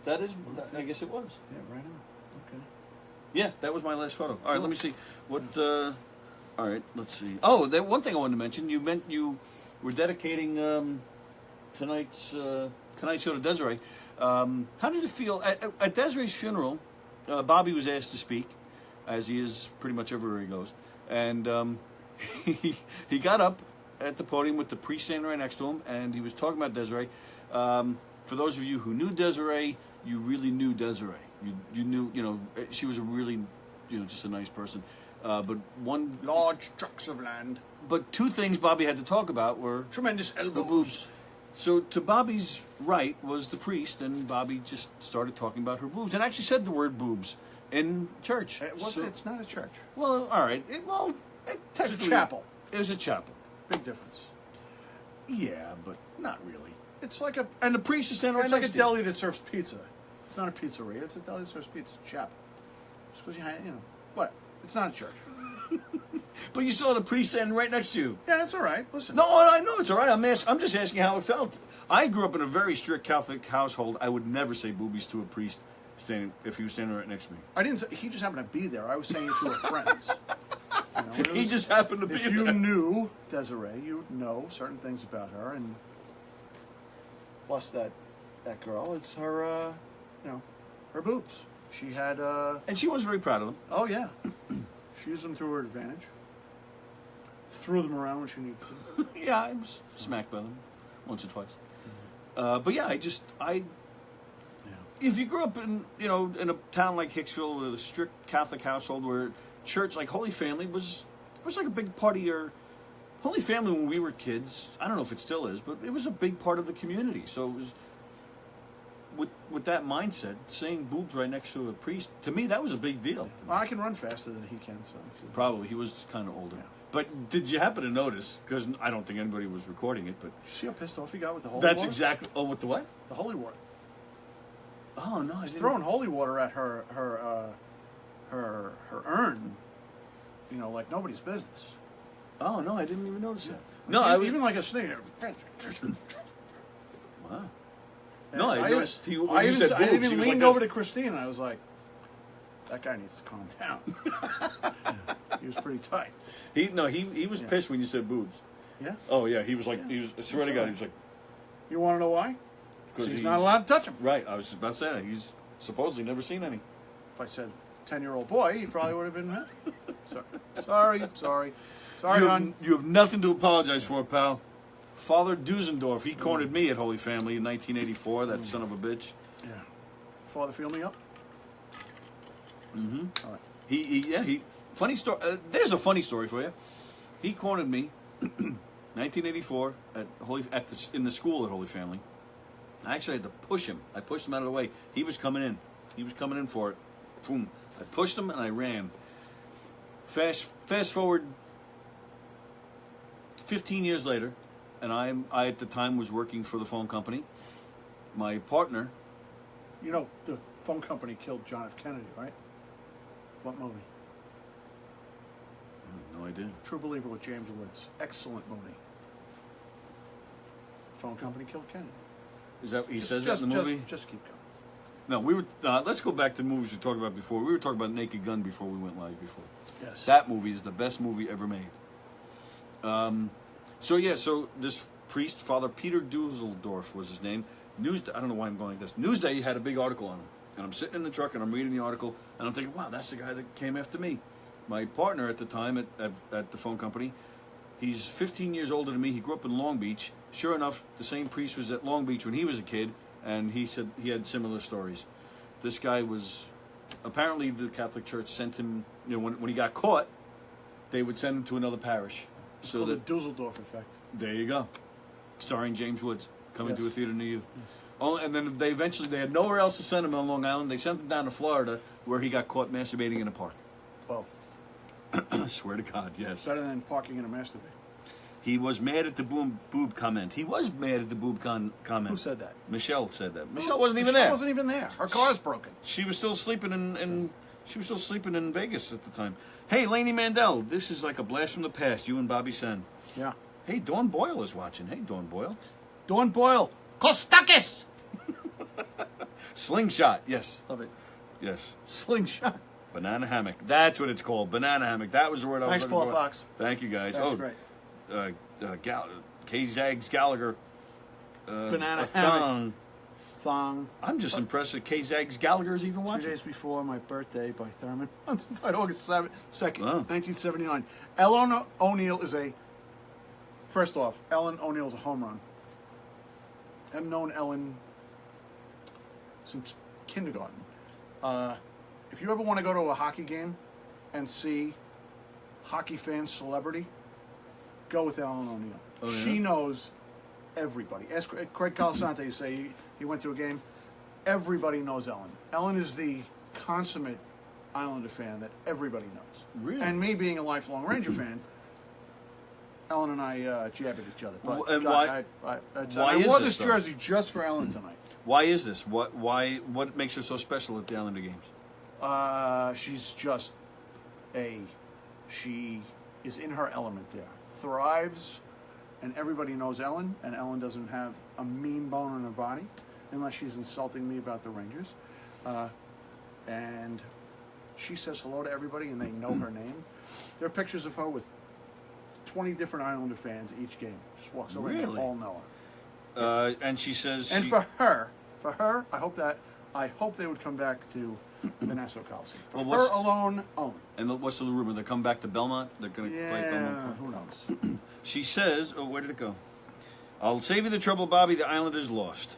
That is. I guess it was. Yeah, right on. Okay. Yeah, that was my last photo. All right, let me see. What? All right, let's see. Oh, that one thing I wanted to mention. You were dedicating tonight's show to Desiree. How did it feel at Desiree's funeral? Bobby was asked to speak, as he is pretty much everywhere he goes, and he got up at the podium with the priest standing right next to him, and he was talking about Desiree. For those of you who knew Desiree, you really knew Desiree. You knew, she was a really, just a nice person. But Large tracts of land. but two things Bobby had to talk about were Tremendous the elbows. boobs. So to Bobby's right was the priest, and Bobby just started talking about her boobs, and actually said the word boobs in church. It's not a church. Well, all right. It It's a technically chapel. It was a chapel. Big difference. Yeah, but not really. It's like a. And the priest is standing right It's like a next to you. deli that serves pizza. It's not a pizzeria. It's a deli that serves pizza. It's a chapel. Just because what? It's not a church. But you saw the priest standing right next to you. Yeah, that's all right. Listen. No, I know it's all right. I'm just asking how it felt. I grew up in a very strict Catholic household. I would never say boobies to a priest if he was standing right next to me. I didn't say, he just happened to be there. I was saying it to her friends. He just happened to be If you there. knew Desiree, you would know certain things about her, and plus that girl, it's her, her boobs. She had, And she was very proud of them. oh yeah, she used them to her advantage. Threw them around when she needed to. Yeah, I was smacked by them once or twice. But yeah, if you grew up in in a town like Hicksville with a strict Catholic household where church like Holy Family was like a big part of your Holy Family when we were kids. I don't know if it still is, but it was a big part of the community. So it was with that mindset, saying boobs right next to a priest, to me that was a big deal. Well, I can run faster than he can, so. Probably he was kind of older. Yeah. But did you happen to notice? Because I don't think anybody was recording it, but See how pissed off he got with the holy that's water? exactly. Oh, with the what? The holy water. Oh no, I He's didn't. throwing holy water at her urn, like nobody's business. Oh no, I didn't even notice that. No, No, I was even like a snake. wow. No, I noticed. When I you even, said I boobs, even he was leaned like over this. to Christine and I was like, that guy needs to calm down. He was pretty tight. He was pissed when you said boobs. Yeah. Oh yeah, he was like Yeah. I swear to God, he was like You want to know why? 'cause He's he- not allowed to touch him. Right, I was just about to say that. He's supposedly never seen any. If I said 10-year-old boy, he probably would have been mad. Sorry, hon. You have nothing to apologize for, pal. Father Dusendorf, he cornered me at Holy Family in 1984. That son of a bitch. Yeah. Father, feel me up? Mm-hmm. All right. He. Funny story. There's a funny story for you. He cornered me, 1984 in the school at Holy Family. I actually had to push him. I pushed him out of the way. He was coming in. He was coming in for it. Boom. I pushed him and I ran. Fast forward 15 years later, and I at the time was working for the phone company. My partner, You know, the phone company killed John F. Kennedy, right? What movie? no idea. True Believer with James Woods. Excellent movie. Phone company killed Kennedy. Is that he Just- says just, that in the movie? Just keep going. No, we were. Let's go back to the movies we talked about before. We were talking about Naked Gun before we went live. Before Yes. that movie is the best movie ever made. So this priest, Father Peter Dusseldorf was his name. I don't know why I'm going like this. Newsday had a big article on him, and I'm sitting in the truck and I'm reading the article, and I'm thinking, wow, that's the guy that came after me. My partner at the time at the phone company, he's 15 years older than me. He grew up in Long Beach. Sure enough, the same priest was at Long Beach when he was a kid. And he said he had similar stories. This guy was, apparently the Catholic Church sent him, when he got caught, they would send him to another parish. It's So called that, the Dusseldorf effect. there you go. Starring James Woods, coming Yes. to a theater near you. Oh, and then they had nowhere else to send him on Long Island. They sent him down to Florida, where he got caught masturbating in a park. Oh, I swear to God, yes. better than parking in a masturbate. He was mad at the boob comment. He was mad at the boob comment. Who said that? Michelle said that. Michelle wasn't even Michelle there. wasn't even there. Her car's broken. She was still sleeping in Vegas at the time. Hey, Lainey Mandel, this is like a blast from the past. You and Bobby Senn. Yeah. Hey, Dawn Boyle is watching. Hey, Dawn Boyle. Dawn Boyle. Kostakis. Slingshot. Yes. Love it. Yes. Slingshot. Banana hammock. That's what it's called. Banana hammock. That was the word I was Thanks, looking Paul for. Fox. Thank you, guys. That's great. K. Zags Gallagher. Banana a hammock. thong. Thong. I'm just impressed that K. Zags Gallagher is even 2 watching. days before my birthday by Thurman. On August 2nd, Oh. 1979. Ellen O'Neill is first off, Ellen O'Neill's a home run. I've known Ellen since kindergarten. If you ever want to go to a hockey game and see hockey fans celebrity, go with Ellen O'Neill. Oh, yeah? She knows everybody. Ask Craig Calasante, you say he went to a game. Everybody knows Ellen. Ellen is the consummate Islander fan that everybody knows. Really? And me being a lifelong Ranger fan, Ellen and I jabbed at each other. But And God, why I is wore this, this though? jersey just for Ellen tonight. Why is this? What makes her so special at the Islander games? She's just she is in her element there. Thrives, and everybody knows Ellen, and Ellen doesn't have a mean bone in her body, unless she's insulting me about the Rangers. And she says hello to everybody, and they know her name. There are pictures of her with 20 different Islander fans at each game. Just walks over and Really? they all know her. And she says, And for her, I hope they would come back to the Nassau Coliseum. For Well, what's- her alone only. and what's the rumor? They come back to Belmont. They're going to play at Yeah, Belmont. who knows? She says, "Oh, where did it go? I'll save you the trouble, Bobby. The Islanders lost."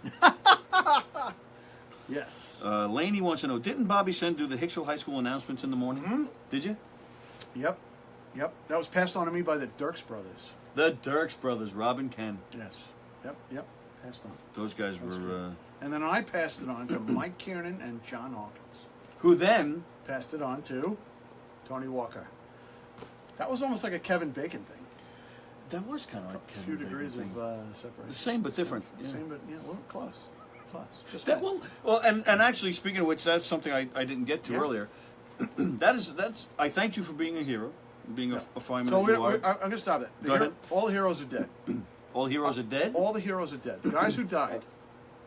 Yes. Laney wants to know: didn't Bobby Senn do the Hicksville High School announcements in the morning? Hmm? Did you? Yep. That was passed on to me by the Dirks brothers. The Dirks brothers, Rob and Ken. Yes. Yep. Passed on. Those guys That's were. good. And then I passed it on to Mike Kiernan and John Hawkins. Who then? Passed it on to Tony Walker. That was almost like a Kevin Bacon thing. That was kind of like A few degrees of separation. the same but different. Yeah. Same, but yeah, well, close. Just That missed. well, and actually, speaking of which, that's something I didn't get to Yeah. earlier. that's. I thanked you for being a hero, being a fireman. So that you are. I'm going to stop that. Go ahead. All the heroes are dead. All heroes are dead. All the heroes are dead. The guys who died,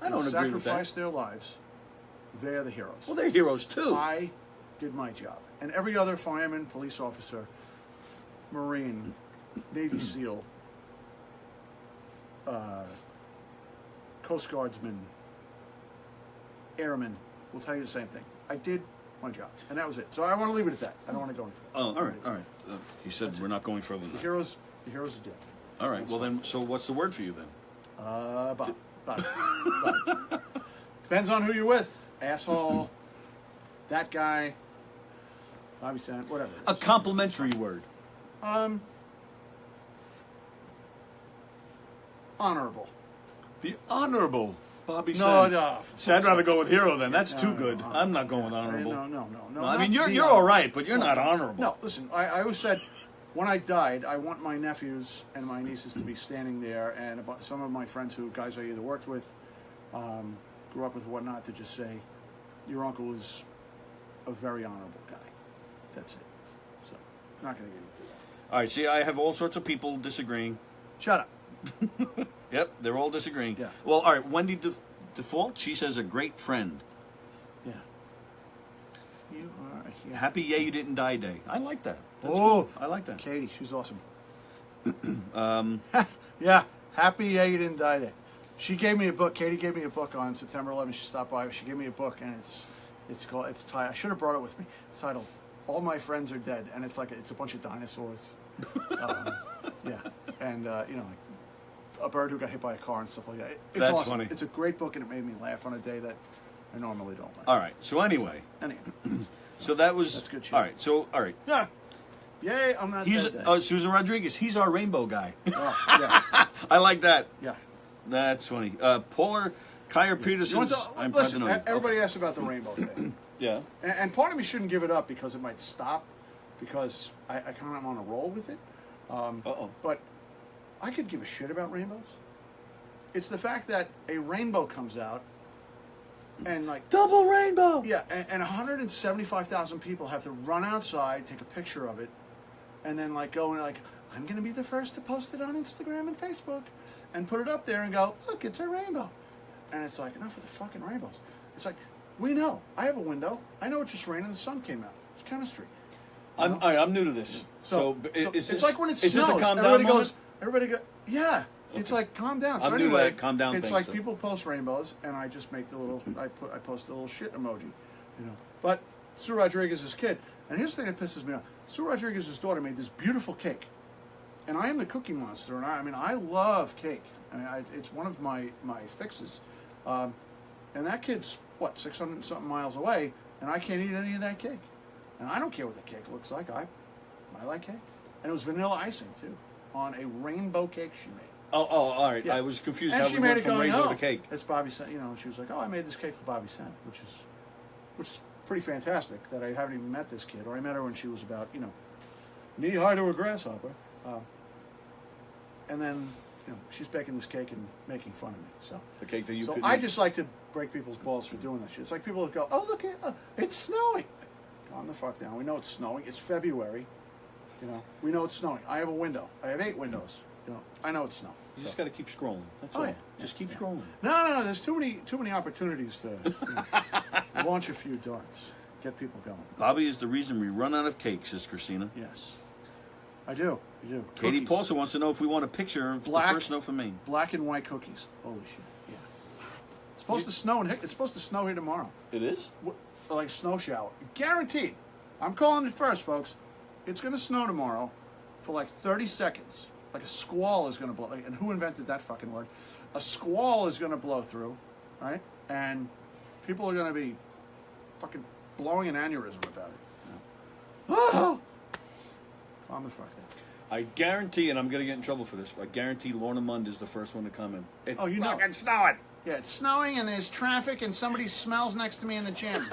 I don't who agree with that. sacrificed their lives, they're the heroes. Well, they're heroes too. I did my job. And every other fireman, police officer, Marine, Navy SEAL, Coast Guardsman, Airman will tell you the same thing. I did my job. And that was it. So I want to leave it at that. I don't want to go any further. Oh, all right. He said we're not going further than The that. heroes are dead. All right. Well, then, so what's the word for you then? Bob. Depends on who you're with. Asshole, that guy, Bobby Senn, whatever. A complimentary word. Honorable. The honorable Bobby No, Senn. no. See, I'd rather go with hero then. That's too No, good. no, I'm not going with honorable. No. I mean, not you're the all honorable. right, but you're not honorable. No, listen. I always said when I died, I want my nephews and my nieces to be standing there, and some of my friends guys I either worked with, grew up with, whatnot, to just say, your uncle is a very honorable guy. That's it. So, I'm not going to get into that. All right, see, I have all sorts of people disagreeing. Shut up. Yep, they're all disagreeing. Yeah. Well, all right, Wendy Default, she says a great friend. Yeah. You are a hero. Happy yay you didn't die day. I like that. That's Oh, cool. I like that. Katie, she's awesome. Yeah, happy yeah you didn't die day. She gave me a book. Katie gave me a book on September 11th. She stopped by. She gave me a book, and it's titled. I should have brought it with me. It's titled "All My Friends Are Dead," and it's a bunch of dinosaurs. Yeah, and you know, like a bird who got hit by a car and stuff like that. It's That's awesome. funny. It's a great book, and it made me laugh on a day that I normally don't laugh. All right, so anyway, so that was That's good shit. all right. So all right, Yeah. Yay! I'm not he's dead. Susan Rodriguez. He's our rainbow guy. Oh, yeah, I like that. yeah. That's funny. Polar Kyer Peterson. I'm Listen, president. everybody asks about the rainbow thing. Yeah. And part of me shouldn't give it up because it might stop, because I kind of want to roll with it. But I could give a shit about rainbows. It's the fact that a rainbow comes out, and like Double rainbow. yeah, and 175,000 people have to run outside, take a picture of it, and then like go and like, I'm gonna be the first to post it on Instagram and Facebook, and put it up there and go, look, it's a rainbow. And it's like, enough of the fucking rainbows. It's like, we know. I have a window. I know it just rained and the sun came out. It's chemistry. I'm all right, I'm new to this. So, it's this, like when it is snows. this a calm down everybody moment? goes. Everybody go. Yeah. It's like calm down. So I'm new to anyway, that calm down it's thing, like so. people post rainbows, and I just make the little. I post a little shit emoji, you know. But Sue Rodriguez's kid, and here's the thing that pisses me off. Sue Rodriguez's daughter made this beautiful cake, and I am the cookie monster, and I love cake. I mean, it's one of my fixes, and that kid's what 600 and something miles away, and I can't eat any of that cake, and I don't care what the cake looks like. I like cake, and it was vanilla icing too, on a rainbow cake she made. Oh, all right. Yeah. I was confused And how she we made went it from going, rainbow oh, to cake. it's Bobby Senn, you know, and she was like, oh, I made this cake for Bobby Senn, which is pretty fantastic that I haven't even met this kid, or I met her when she was about, you know, knee high to a grasshopper. And then, you know, she's baking this cake and making fun of me. So The cake that you so could I eat. just like to break people's balls for doing that shit. It's like people that go, oh, look, it's snowing. Calm the fuck down. We know it's snowing. It's February. You know, we know it's snowing. I have a window. I have 8 windows. You know, I know it's snowing. You just got to keep scrolling. That's Oh, all. yeah. Just keep scrolling. No. There's too many opportunities to launch a few darts, get people going. Bobby is the reason we run out of cake, says Christina. Yes, I do. Katie Cookies. Paulson wants to know if we want a picture of Black- the first snow from Maine. Black and white cookies. Holy shit! Yeah. It's supposed to snow it's supposed to snow here tomorrow. It is? Like a snow shower, guaranteed. I'm calling it first, folks. It's going to snow tomorrow for like 30 seconds. Like a squall is going to blow. And who invented that fucking word? A squall is going to blow through, right? And people are going to be fucking blowing an aneurysm about it. You know? Oh! Calm the fuck down. I guarantee, and I'm going to get in trouble for this, but I guarantee Lorna Mund is the first one to comment. It's Oh, you know. fucking snowing. Yeah, it's snowing and there's traffic and somebody smells next to me in the gym.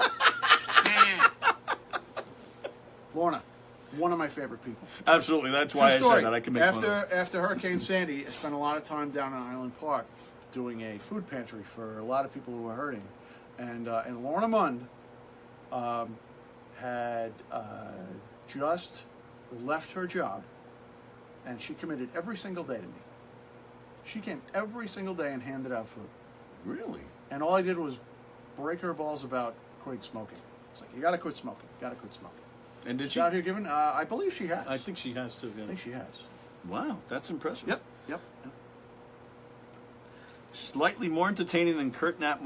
Lorna, one of my favorite people. Absolutely. That's why I said that. I can make fun of it. After Hurricane Sandy, I spent a lot of time down in Island Park doing a food pantry for a lot of people who were hurting. And Lorna Mund had just left her job, and she committed every single day to me. She came every single day and handed out food. Really? And all I did was break her balls about quitting smoking. It's like, you gotta quit smoking. You gotta quit smoking. And did She's she? out here giving, I believe she has. I think she has too. I Yeah. think she has. Wow, that's impressive. Yep. Slightly more entertaining than Kurt Knapp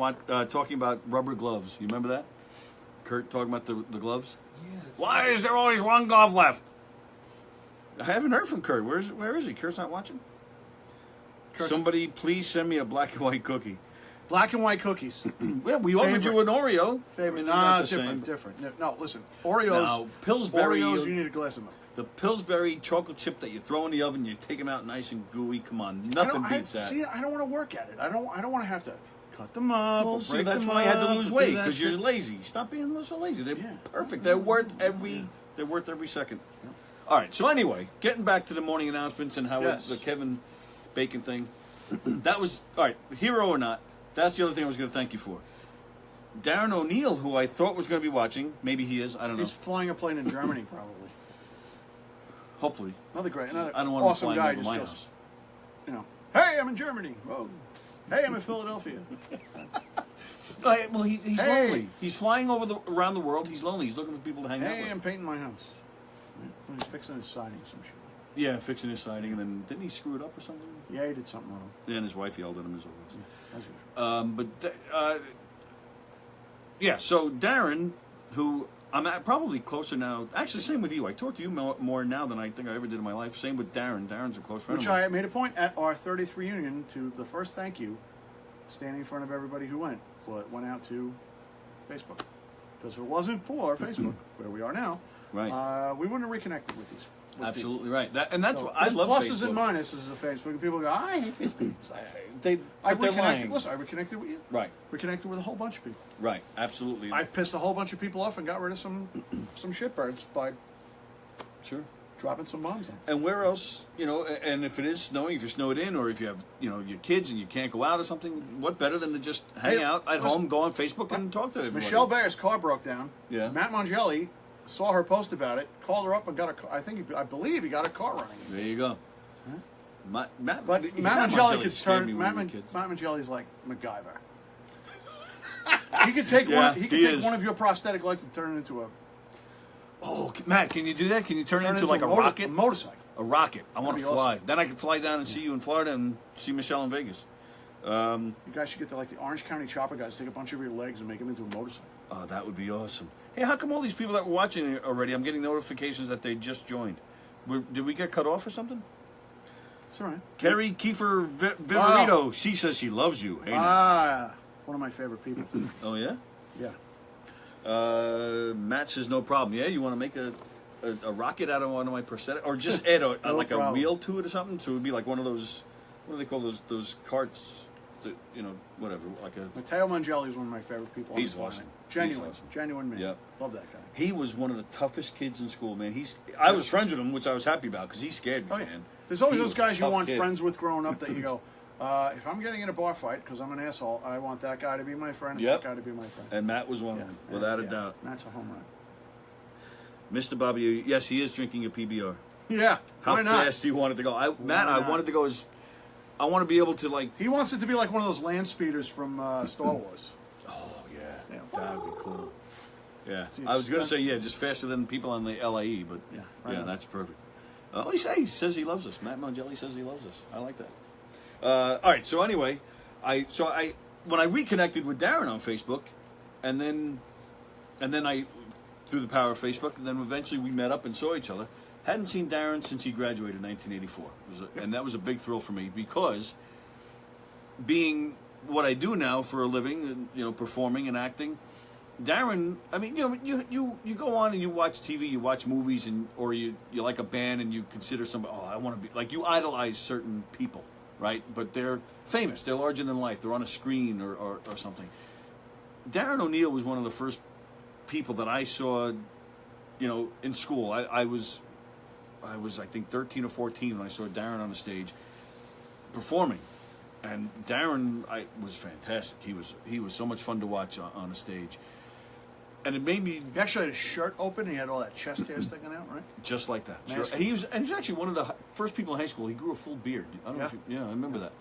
talking about rubber gloves. You remember that? Kurt talking about the gloves? Yeah. Why is there always one glove left? I haven't heard from Kurt. Where is he? Kurt's not watching? Somebody please send me a black and white cookie. Black and white cookies. Well, we offered you an Oreo. Favorite. I mean, they're not the different. same. No, listen. Oreos. No, Pillsbury. Oreos, you need a glass of milk. The Pillsbury chocolate chip that you throw in the oven, you take them out nice and gooey. Come on, nothing beats that. See, I don't want to work at it. I don't want to have to cut them up. Well, or see, break that's them why you had to up, lose do weight that because you're shit. lazy. Stop being so lazy. They're Yeah. perfect. They're worth every second. All right. So anyway, getting back to the morning announcements and how Yes. the Kevin Bacon thing. That was all right. Hero or not, that's the other thing I was going to thank you for. Darren O'Neill, who I thought was going to be watching, maybe he is. I don't know. He's flying a plane in Germany, probably. Hopefully. Another I don't want him awesome flying guy. over Just my goes, house. you know, hey, I'm in Germany. Whoa. Hey, I'm in Philadelphia. Well, he's Hey. lonely. He's flying around the world. He's lonely. He's looking for people to hang out Hey, with. I'm painting my house. Well, he's fixing his siding or some shit. Yeah, fixing his siding, and then didn't he screw it up or something? Yeah, he did something wrong. Yeah, and his wife yelled at him as always. As usual. Yeah, so Darren, who I'm at probably closer now. Actually, same with you. I talk to you more now than I think I ever did in my life. Same with Darren. Darren's a close friend Which of mine. I made a point at our 30th reunion to the first thank you, standing in front of everybody who went. Well, it went out to Facebook. Because if it wasn't for Facebook, where we are now, Right. we wouldn't have reconnected with these. with Absolutely right. And that's people. what I There's love. pluses Facebook. and minuses of Facebook. And people go, I hate Facebook. They, I but they're reconnected. lying. Listen, I reconnected with you. Right. Reconnected with a whole bunch of people. Right. Absolutely. I've pissed a whole bunch of people off and got rid of some shitbirds by Sure. dropping some bombs on. And where else, and if it is snowing, if you're snowed in, or if you have, your kids and you can't go out or something, what better than to just hang Hey, out at listen, home, go on Facebook and talk to everybody? Michelle Bayer's car broke down. Yeah. Matt Mongelli saw her post about it, called her up and got I believe he got a car running. There you go. Matt, But Matt Mongelli Mongelli could scared turn. me when Matt we were kids. Mongelli's like MacGyver. He could take Yeah, He could he take is. one of your prosthetic legs and turn it into a Oh, Matt, can you do that? Can you turn it into like a rocket? a motorcycle. A rocket. I want to That'd be fly. awesome. Then I can fly down and see you in Florida and see Michelle in Vegas. You guys should get the Orange County chopper guys, take a bunch of your legs and make them into a motorcycle. Oh, that would be awesome. Hey, how come all these people that were watching it already, I'm getting notifications that they just joined? Did we get cut off or something? It's all right. Carrie Kiefer Viverito, she says she loves you. Hey, now. One of my favorite people. Oh, yeah? Yeah. Matt says no problem. Yeah, you want to make a rocket out of one of my prosthetic, or just add a No like a problem. wheel to it or something, so it would be like one of those. What do they call those carts? That, whatever. Like a. Matteo Mongelli is one of my favorite people. on He's the planet. awesome. Genuine, He's awesome. genuine man. Yep. Love that guy. He was one of the toughest kids in school, man. I was friends with him, which I was happy about because he scared me, Oh, yeah. man. There's always He those was a guys you tough want kid. friends with growing up that you go, if I'm getting in a bar fight because I'm an asshole, I want that guy to be my friend and Yep. that guy to be my friend. And Matt was one of them, without a doubt. That's a home run. Mr. Bobby, yes, he is drinking a PBR. Yeah. How why not? fast do you want it to go? Matt, Why I not? wanted to go as. I want to be able to like. He wants it to be like one of those land speeders from Star Wars. Oh yeah, Yeah. that'd be cool. Yeah, See, I was going to it's- say just faster than people on the LAE, but Yeah, right on. that's perfect. He says he loves us. Matt Mongelli says he loves us. I like that. All right, so anyway, when I reconnected with Darren on Facebook, and then I through the power of Facebook, and then eventually we met up and saw each other. Hadn't seen Darren since he graduated in 1984, and that was a big thrill for me because being what I do now for a living, performing and acting. Darren, I mean, you go on and you watch TV, you watch movies, or you like a band and you consider somebody. Oh, I want to be like you idolize certain people, right? But they're famous, they're larger than life, they're on a screen or something. Darren O'Neill was one of the first people that I saw, in school. I was I think 13 or 14 when I saw Darren on the stage performing. And Darren was fantastic. He was so much fun to watch on a stage. And it made me He actually had his shirt open and he had all that chest hair sticking out, right? just like that. Sure. Nice. He was actually one of the first people in high school. He grew a full beard. I don't know if I remember that.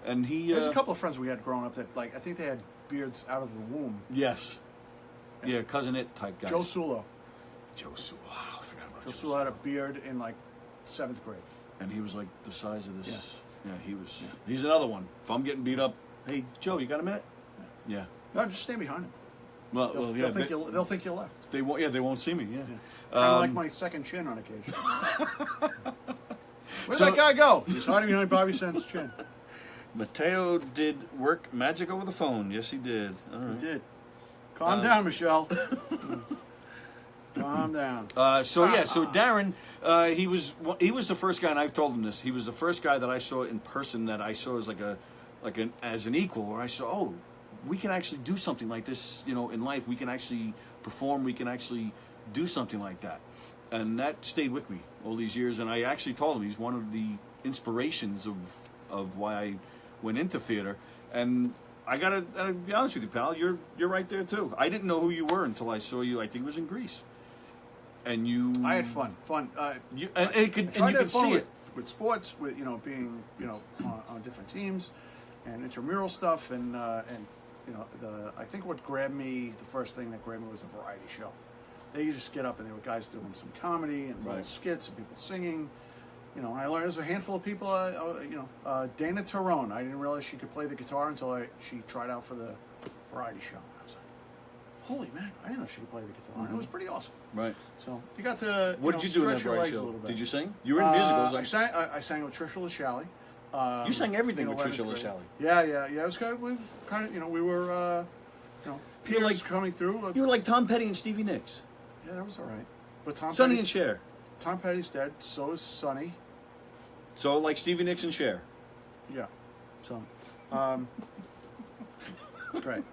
And he There's a couple of friends we had growing up that, I think they had beards out of the womb. Yes. Yeah, cousin it type guys. Joe Sulo. Joe Sewell. Wow, I forgot about Joe Joe Sulo had a Sewell. beard in 7th grade. And he was like the size of this. Yeah, he was. Yeah. He's another one. If I'm getting beat up, hey Joe, you got a minute? Yeah. No, just stand behind him. Well, They'll think you left. they won't. Yeah, they won't see me. Yeah. Kind of like my second chin on occasion. Where'd So- that guy go? He's hiding behind Bobby Senn's chin. Mateo did work magic over the phone. Yes, he did. All right. He did. Calm down, Michelle. Calm down. So Darren, he was the first guy, and I've told him this. He was the first guy that I saw in person that I saw as as an equal, where I saw, we can actually do something like this, in life. We can actually perform. We can actually do something like that. And that stayed with me all these years. And I actually told him he's one of the inspirations of why I went into theater. And I gotta be honest with you, pal. You're right there too. I didn't know who you were until I saw you. I think it was in Greece. And you. I had fun. And you I could tried to have fun see with, it. with sports, with being on different teams, and intramural stuff, and I think what grabbed me, the first thing that grabbed me was the variety show. They just get up and there were guys doing some comedy and little skits and people singing. I learned there's a handful of people. Dana Tyrone. I didn't realize she could play the guitar until she tried out for the variety show. I was like, holy man, I didn't know she could play the guitar. And it was pretty awesome. Right. So you got to What did you do in that stretch your variety legs a show? little bit. Did you sing? You were in musicals. I sang with Trisha LaChale. You sang everything with 11th Trisha grade. LaChale. Yeah. It was we were peers like- coming through. You were like Tom Petty and Stevie Nicks. Yeah, that was all right. But Sonny and Cher. Tom Petty's dead. So is Sonny. So like Stevie Nicks and Cher. Yeah. So, great.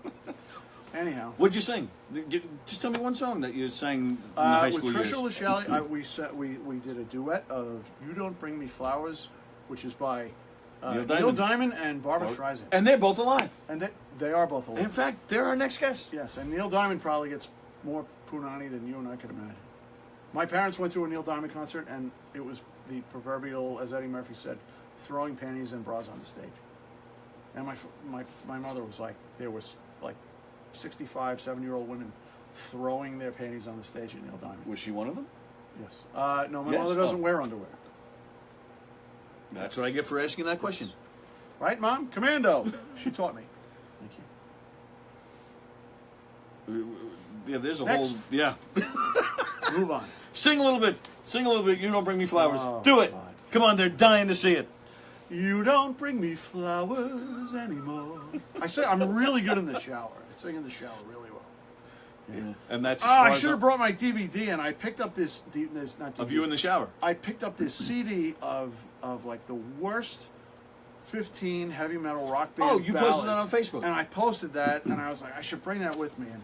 Anyhow, What'd you sing? Just tell me one song that you sang in the high with school Trisha years. LaChale, we did a duet of "You Don't Bring Me Flowers," which is by Neil Neil Diamond. Diamond and Barbra Streisand, And they're both alive. and they are both alive. In fact, they're our next guest. Yes, and Neil Diamond probably gets more punani than you and I could imagine. My parents went to a Neil Diamond concert, and it was the proverbial, as Eddie Murphy said, throwing panties and bras on the stage. And my mother was like, there was like 65, 7-year-old women throwing their panties on the stage at Neil Diamond. Was she one of them? Yes. No, my Yes? mother doesn't wear underwear. That's what I get for asking that question. Right, Mom? Commando. She taught me. Thank you. Yeah, there's a Next. whole... Yeah. Move on. Sing a little bit. Sing a little bit. You don't bring me flowers. Oh, Do it. God. Come on, they're dying to see it. You don't bring me flowers anymore. I'm really good in the shower. I sing in the shower really well. Yeah. And that's... I should have brought my DVD, and I picked up this not DVD. Of you in the shower. I picked up this CD of like the worst 15 heavy metal rock band Oh, you posted that ballads. on Facebook. And I posted that, and I was like, I should bring that with me. And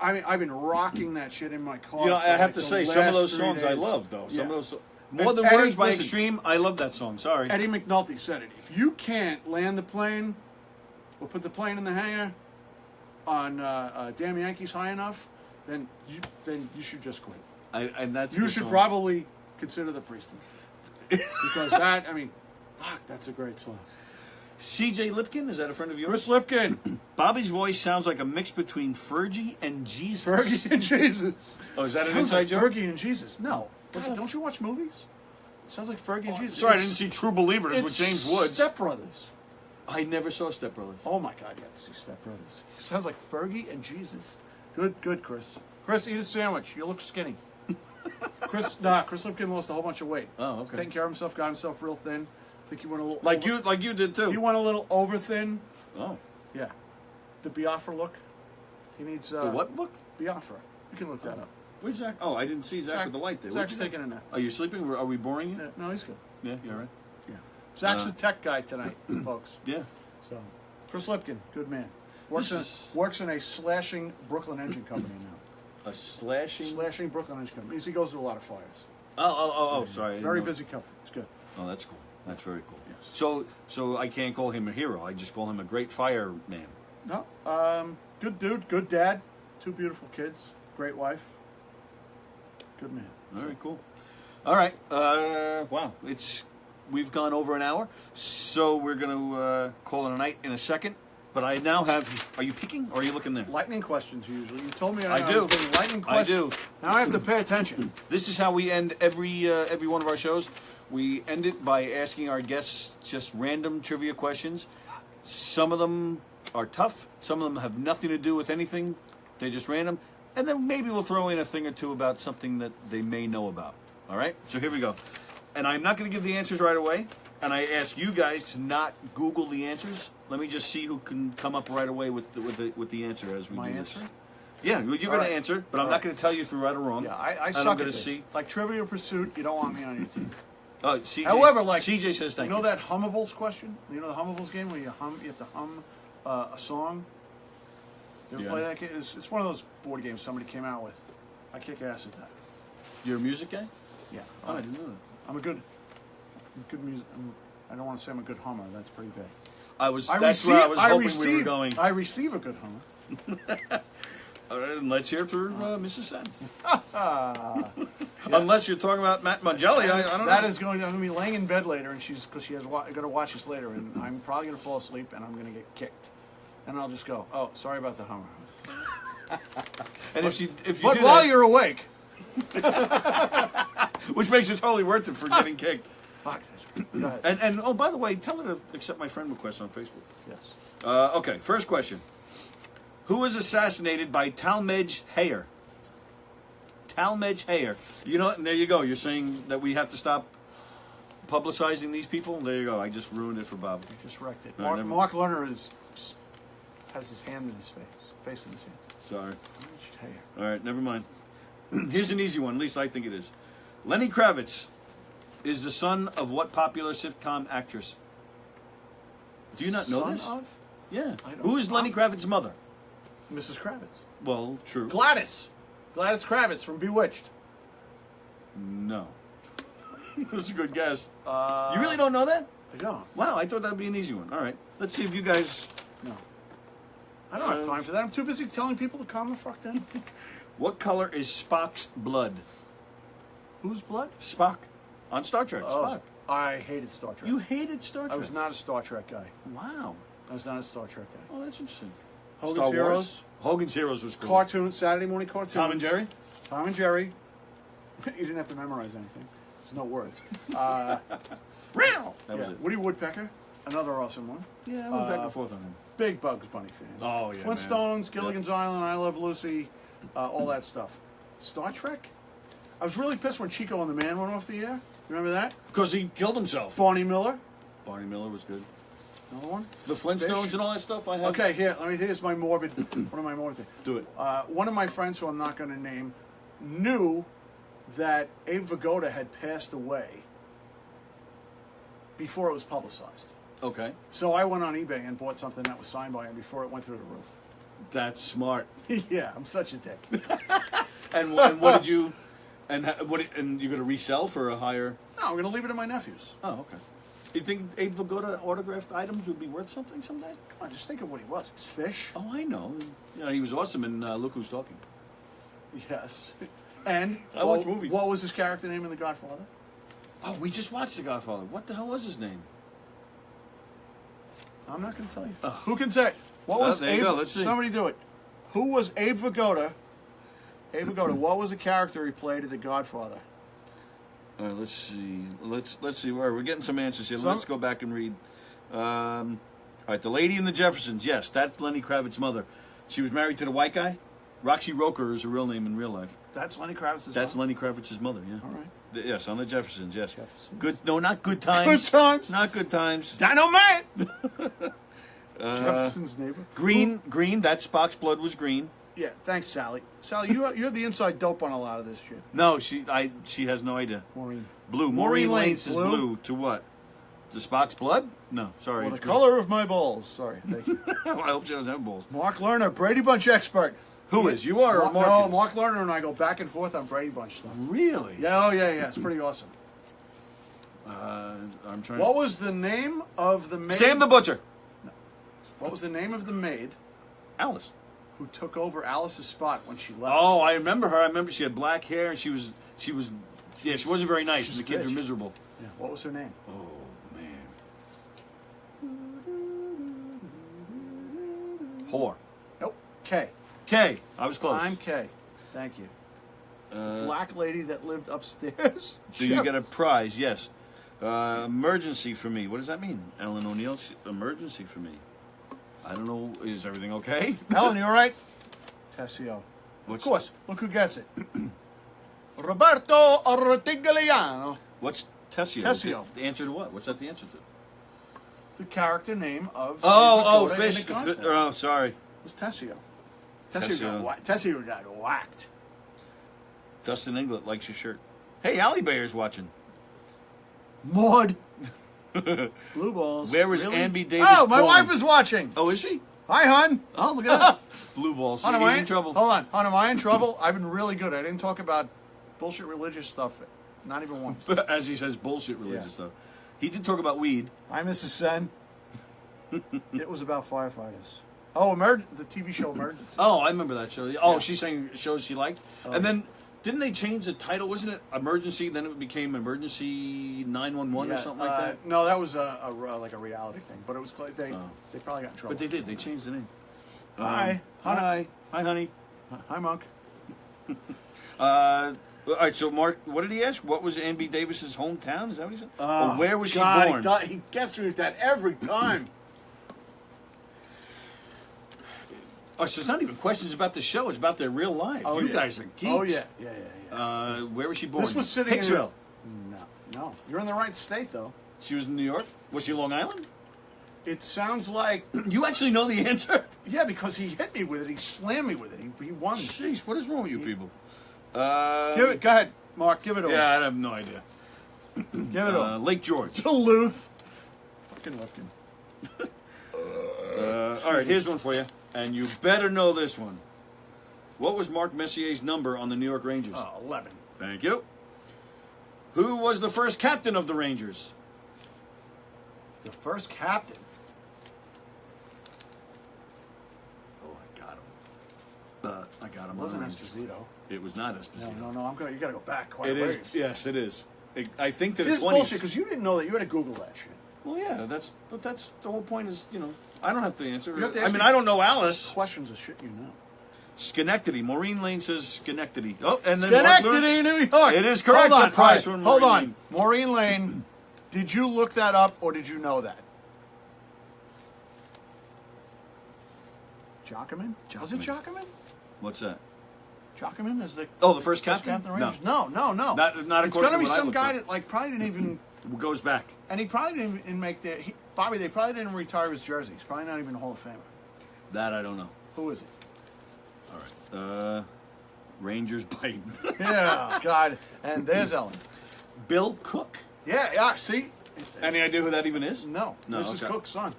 I've been rocking that shit in my car. You know, for I have like to the say, some of last those 3 songs I days. love, though. Some Yeah. of those... More than Eddie, Words by listen. Extreme, I love that song. Sorry. Eddie McNulty said it. If you can't land the plane or put the plane in the hangar on Damn Yankees high enough, then you should just quit. And that's You the should song. probably consider the priesthood. Because fuck, that's a great song. C.J. Lipkin, is that a friend of yours? Chris Lipkin, Bobby's voice sounds like a mix between Fergie and Jesus. Fergie and Jesus. Oh, is that an Sounds inside like joke? Fergie and Jesus. No. Don't you watch movies? Sounds like Fergie and Jesus. Sorry, I didn't see True Believers with James Woods. Step Brothers. I never saw Step Brothers. Oh my God, you have to see Step Brothers. Sounds like Fergie and Jesus. Good, Chris. Chris, eat a sandwich. You look skinny. Chris Lipkin lost a whole bunch of weight. Oh, okay. Taking care of himself, got himself real thin. I think he went a little Like you did too. He went a little over thin. Oh, Yeah. The Biafra look. He needs the what look? Biafra. You can look that up. Where's Zach? Oh, I didn't see Zach with the light there. Where'd Zach's you go? taking a nap. Are you sleeping? Are we boring you? Yeah, no, he's good. Yeah, you're right. Yeah. Zach's a tech guy tonight, folks. Yeah. So, Chris Lipkin, good man. This Works in a slashing Brooklyn engine company now. A slashing. Slashing Brooklyn engine company. He goes to a lot of fires. Oh, sorry. I didn't Very know. busy company. It's good. Oh, that's cool. That's very cool. Yes. So I can't call him a hero. I just call him a great fireman. No, good dude, good dad, 2 beautiful kids, great wife, good man. Very cool. All right. Wow. We've gone over an hour, so we're going to call it a night in a second. But I now have. Are you peeking or are you looking there? Lightning questions usually. You told me I do. was getting lightning I questions. do. Now I have to pay attention. This is how we end every one of our shows. We end it by asking our guests just random trivia questions. Some of them are tough. Some of them have nothing to do with anything. They're just random. And then maybe we'll throw in a thing or two about something that they may know about. All right? So here we go. And I'm not going to give the answers right away. And I ask you guys to not Google the answers. Let me just see who can come up right away with the answer as we My do answer? this. Yeah, you're going right. to answer, but I'm All not right. going to tell you if you're right or wrong. Yeah, I And suck I'm at gonna this. see. Like Trivial Pursuit, you don't want me on your team. CJ, However, like CJ says thank you know that Hummables question? You know the Hummables game where you have to hum a song? You ever Yeah. play that game? It's one of those board games somebody came out with. I kick ass at that. You're a music guy? Yeah. Oh, I didn't know that. I'm a good music. I don't want to say I'm a good hummer. That's pretty big. That's where I was hoping we were going. I receive a good hummer. All right, and let's hear it for Mrs. Senn. Unless you're talking about Matt Mangelli, I don't know. That is going to be laying in bed later, and because she has got to watch this later, and I'm probably going to fall asleep, and I'm going to get kicked, and I'll just go, oh, sorry about the hummer. And if you But do while that, you're awake, which makes it totally worth it for getting kicked. fuck this. Go ahead. And oh, by the way, tell her to accept my friend request on Facebook. Yes. Okay, first question. Who was assassinated by Talmadge Hayer? Talmadge Hayer. You know, and there you go. You're saying that we have to stop publicizing these people? There you go. I just ruined it for Bob. You just wrecked it. No, never- Mark Lerner has his hand in his face in his hand. Sorry. Hey. All right, never mind. Here's an easy one. At least I think it is. Lenny Kravitz is the son of what popular sitcom actress? Do you not know Son this? of Yeah. I don't- Who is Lenny Kravitz's mother? Mrs. Kravitz. Well, true. Gladys Kravitz from Bewitched. No. That's a good guess. You really don't know that? I don't. Wow, I thought that'd be an easy one. All right. Let's see if you guys... No. I don't have time for that. I'm too busy telling people to calm the fuck down. What color is Spock's blood? Whose blood? Spock. On Star Trek, Spock. I hated Star Trek. You hated Star Trek? I was not a Star Trek guy. Wow. I was not a Star Trek guy. Oh, that's interesting. Hogan's Star Heroes. Wars? Hogan's Heroes was cool. Cartoons, Saturday morning cartoons. Tom and Jerry? Tom and Jerry. You didn't have to memorize anything. There's no words. That was it. Woody Woodpecker, another awesome one. Yeah, I went back and forth on him. Big Bugs Bunny fan. Oh, yeah, Flintstones, man. Gilligan's Island, I Love Lucy, all that stuff. Star Trek? I was really pissed when Chico and the Man went off the air. Remember that? Because he killed himself. Barney Miller. Barney Miller was good. Another one? The Flintstones Fish. and all that stuff I have. Okay, here's my morbid, one of my morbid things. Do it. One of my friends, who I'm not going to name, knew that Abe Vigoda had passed away before it was publicized. Okay. So I went on eBay and bought something that was signed by him before it went through the roof. That's smart. Yeah, I'm such a dick. And what did you... And you're going to resell for a higher... No, I'm going to leave it to my nephews. Oh, okay. You think Abe Vigoda autographed items would be worth something someday? Come on, just think of what he was. He's fish. Oh, I know. You know, he was awesome in Look Who's Talking. Yes. And I watch movies. What was his character name in The Godfather? Oh, we just watched The Godfather. What the hell was his name? I'm not going to tell you. Who can say? What was there you Abe? go. Let's see. Somebody do it. Who was Abe Vigoda? Abe Vigoda. What was the character he played in The Godfather? Let's see. Let's see. We're getting some answers here. Let's go back and read. All right, The Lady and the Jeffersons. Yes, that's Lenny Kravitz's mother. She was married to the white guy. Roxy Roker is her real name in real life. That's Lenny Kravitz's That's mother? Lenny Kravitz's mother. Yeah. All right. Yes, on the Jeffersons. Yes. Jeffersons. Good. No, not Good Times. Good Times. Not Good Times. Dynamite! Jefferson's neighbor. Green. That Spock's blood was green. Yeah, thanks, Sally. Sally, you have the inside dope on a lot of this shit. No, she has no idea. Maureen. Blue. Maureen Lane Lane, says blue? blue. To what? To Spock's blood? No, sorry. Well, the it's green. color of my balls. Sorry, thank you. Well, I hope she doesn't have balls. Mark Lerner, Brady Bunch expert. Who is? You are or Mark No, is? Mark Lerner and I go back and forth on Brady Bunch stuff. Really? Yeah, it's pretty awesome. I'm trying. What was the name of the maid? Sam the Butcher. What was the name of the maid Alice. who took over Alice's spot when she left? Oh, I remember her. I remember she had black hair and she wasn't very nice, and the kids bitch. were miserable. Yeah, what was her name? Oh man. Whore. Nope. Kay. K. I was close. I'm Kay. Thank you. The black lady that lived upstairs. Do you get a prize? Yes. Emergency for me. What does that mean? Ellen O'Neill. Emergency for me. I don't know. Is everything okay? Ellen, you all right? Tessio. Of course. Look who gets it. Roberto Ortigliano. What's Tessio? Tessio. The answer to what? What's that the answer to? The character name of... Oh, Dakota in fish. The Godfather. Oh, sorry. It was Tessio. Tessio. Tessio got whacked. Dustin Englert likes your shirt. Hey, Allie Bayer's watching. Maud. Blue balls. Where was Really? Ambi Davis Oh, my born? wife is watching. Oh, is she? Hi, hon. Oh, look at that. Blue balls. Hon, He's am I in trouble. Hold on. Hon, am I in trouble? I've been really good. I didn't talk about bullshit religious stuff. Not even once. As he says, bullshit religious Yeah. stuff. He did talk about weed. Hi, Mrs. Senn. It was about firefighters. Oh, the TV show Emergency. Oh, I remember that show. Oh, Yeah. she's saying shows she liked. Oh, And then, didn't they change the title? Wasn't it Emergency? Then it became Emergency 911 or something like that? No, that was like a reality thing. But it was they probably got in trouble. But they did. They changed the name. Hi. Hi. Hi, honey. Hi, Monk. All right, so Mark, what did he ask? What was Ann B. Davis's hometown? Is that what he said? Or where was she born? He gets me with that every time. Oh, so it's not even questions about the show. It's about their real lives. Oh, You yeah. guys are geeks. Oh, yeah. Where was she born? This was sitting in Hicksville. No. You're in the right state, though. She was in New York? Was she Long Island? It sounds like... You actually know the answer? Yeah, because he hit me with it. He slammed me with it. He won. Jeez, what is wrong with you people? Give it. Go ahead, Mark. Give it over. Yeah, I have no idea. Give it over. Lake George. Duluth. Fucking Lipton. All right, here's one for you. And you better know this one. What was Mark Messier's number on the New York Rangers? 11. Thank you. Who was the first captain of the Rangers? The first captain. Oh, I got him. I got him. It wasn't on the Rangers. Esposito. It was not Esposito. No. You got to go back quite It a is. ways. Yes, it is. I think that See, it's this is bullshit because you didn't know that. You had to Google that shit. Well, yeah, that's the whole point. Is I don't have to answer. You have to I ask mean, me I don't know Alice. Questions of shit you know. Schenectady. Maureen Lane says Schenectady. Oh, and then Mark Schenectady, Lewis- New York. It is correct. Hold on. The prize all right, from hold Maureen on. Lane. Maureen Lane. Did you look that up or did you know that? Jockerman? Was it Jockerman. Jockerman? What's that? Jockerman is the Oh, the first captain? of the Rangers? No. Not It's according going to to be what I some looked guy up. that like probably didn't even. It goes back. And he probably didn't even make the. Bobby, they probably didn't retire his jersey. He's probably not even a Hall of Famer. That I don't know. Who is it? All right. Rangers Biden. Yeah, God. And there's Ellen. Bill Cook. Yeah. See? Any idea who that even is? No. No, This is okay. Cook's son.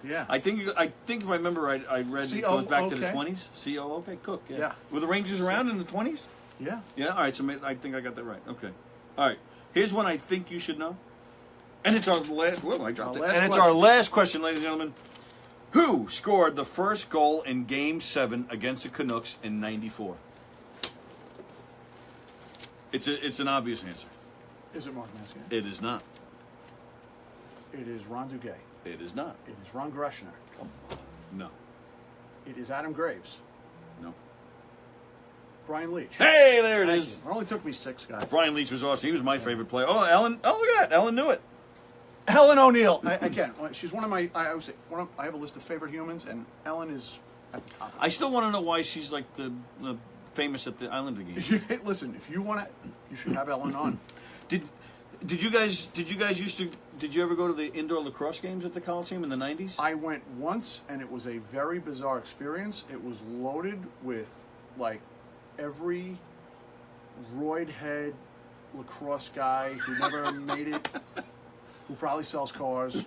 Yeah. I think if I remember right, I read it goes back to the C-O-O-K. 20s. C-O-O-K. Cook. Yeah. Yeah. Were the Rangers around in the 20s? Yeah. Yeah. All right. So I think I got that right. Okay. All right. Here's one I think you should know. And it's our last. Whoa, I dropped it. Last And it's our last question, ladies and gentlemen. Who scored the first goal in Game 7 against the Canucks in '94? It's an obvious answer. Is it Mark Messier? It is not. It is Ron Duguay. It is not. It is Ron Greshner. No. It is Adam Graves. No. Brian Leach. Hey, there it Thank is. you. It only took me 6 guys. Brian Leach was awesome. He was my favorite player. Oh, Ellen. Oh, look at that. Ellen knew it. Helen O'Neill. Again, she's one of my. I have a list of favorite humans, and Ellen is at the top. I still want to know why she's like the famous at the Islander games. Listen, if you want to, you should have Ellen on. Did you guys did you ever go to the indoor lacrosse games at the Coliseum in the 90s? I went once, and it was a very bizarre experience. It was loaded with like every roid head lacrosse guy who never made it, who probably sells cars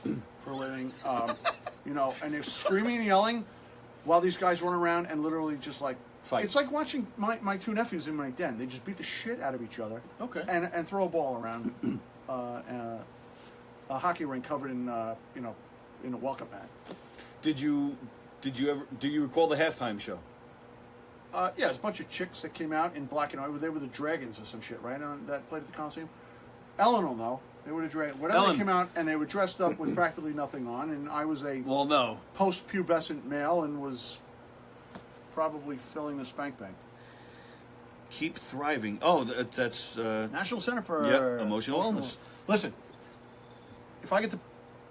for a living, and they're screaming and yelling while these guys run around and literally just like Fight. It's like watching my 2 nephews in my den. They just beat the shit out of each other. Okay. And throw a ball around a hockey rink covered in in a welcome mat. Do you recall the halftime show? Yeah, there's a bunch of chicks that came out in black and white. They were the Dragons or some shit, right? That played at the Coliseum. Ellen will know. They were the Dragons. Whatever, Ellen. they came out and they were dressed up with practically nothing on, and I was a Well, no. post-pubescent male and was probably filling the spank bank. Keep thriving. Oh, that's National Center for Emotional Wellness. Listen, if I get to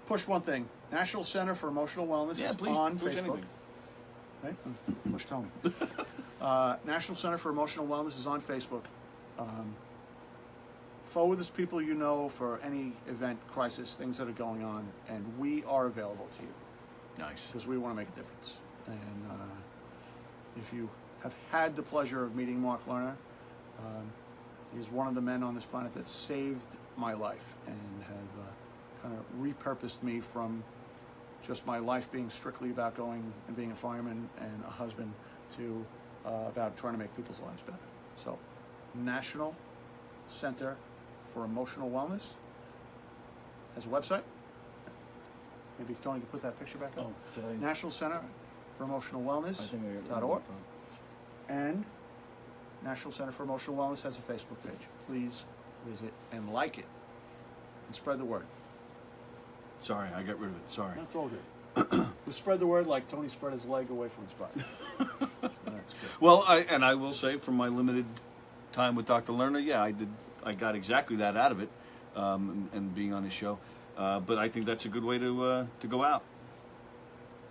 push one thing, National Center for Emotional Wellness Yeah, is please on push Facebook. anything. Right? Push Tony. National Center for Emotional Wellness is on Facebook. Forward this people you know for any event, crisis, things that are going on, and we are available to you Nice. because we want to make a difference. And if you have had the pleasure of meeting Mark Lerner, he's one of the men on this planet that saved my life and have kind of repurposed me from just my life being strictly about going and being a fireman and a husband to about trying to make people's lives better. So, National Center for Emotional Wellness. Has a website. Maybe Tony can put that picture back up. Oh, did I? National Center for Emotional Wellness. I think I got .org. And National Center for Emotional Wellness has a Facebook page. Please visit and like it and spread the word. Sorry, I got rid of it. Sorry. That's all good. We spread the word like Tony spread his leg away from his body. That's good. Well, I will say from my limited time with Dr. Lerner, yeah, I got exactly that out of it, and being on his show. But I think that's a good way to go out.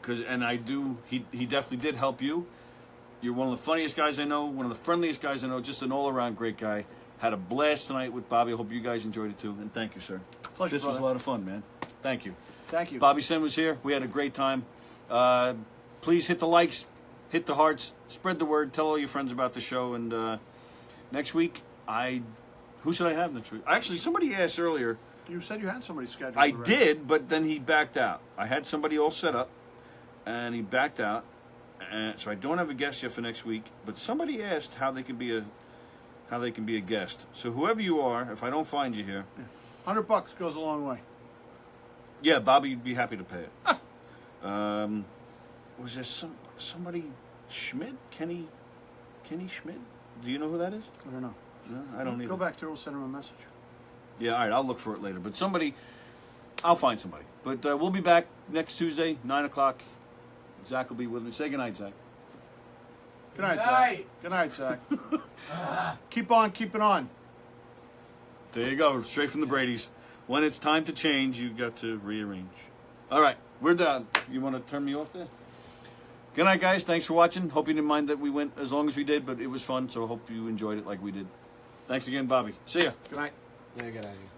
He definitely did help you. You're one of the funniest guys I know, one of the friendliest guys I know, just an all-around great guy. Had a blast tonight with Bobby. I hope you guys enjoyed it too, and thank you, sir. Pleasure, This was a brother. lot of fun, man. Thank you. Thank you. Bobby Senn was here. We had a great time. Please hit the likes, hit the hearts, spread the word, tell all your friends about the show. And next week, who should I have next week? Actually, somebody asked earlier. You said you had somebody scheduled. I already. did, but then he backed out. I had somebody all set up, and he backed out. And so I don't have a guest yet for next week. But somebody asked how they can be a guest. So whoever you are, if I don't find you here, $100 goes a long way. yeah, Bobby would be happy to pay it. Was there somebody Schmidt? Kenny Schmidt? Do you know who that is? I don't know. No, I don't either. Go back there. We'll send him a message. Yeah, all right, I'll look for it later. But I'll find somebody. But we'll be back next Tuesday, 9 o'clock. Zach will be with me. Say goodnight, Zach. Good night, Zach. night. Good night, Zach. Keep on keeping on. There you go, straight from the Brady's. When it's time to change, you got to rearrange. All right, we're done. You want to turn me off there? Good night, guys. Thanks for watching. Hope you didn't mind that we went as long as we did, but it was fun, so I hope you enjoyed it like we did. Thanks again, Bobby. See ya. Good night. Yeah, get out of here.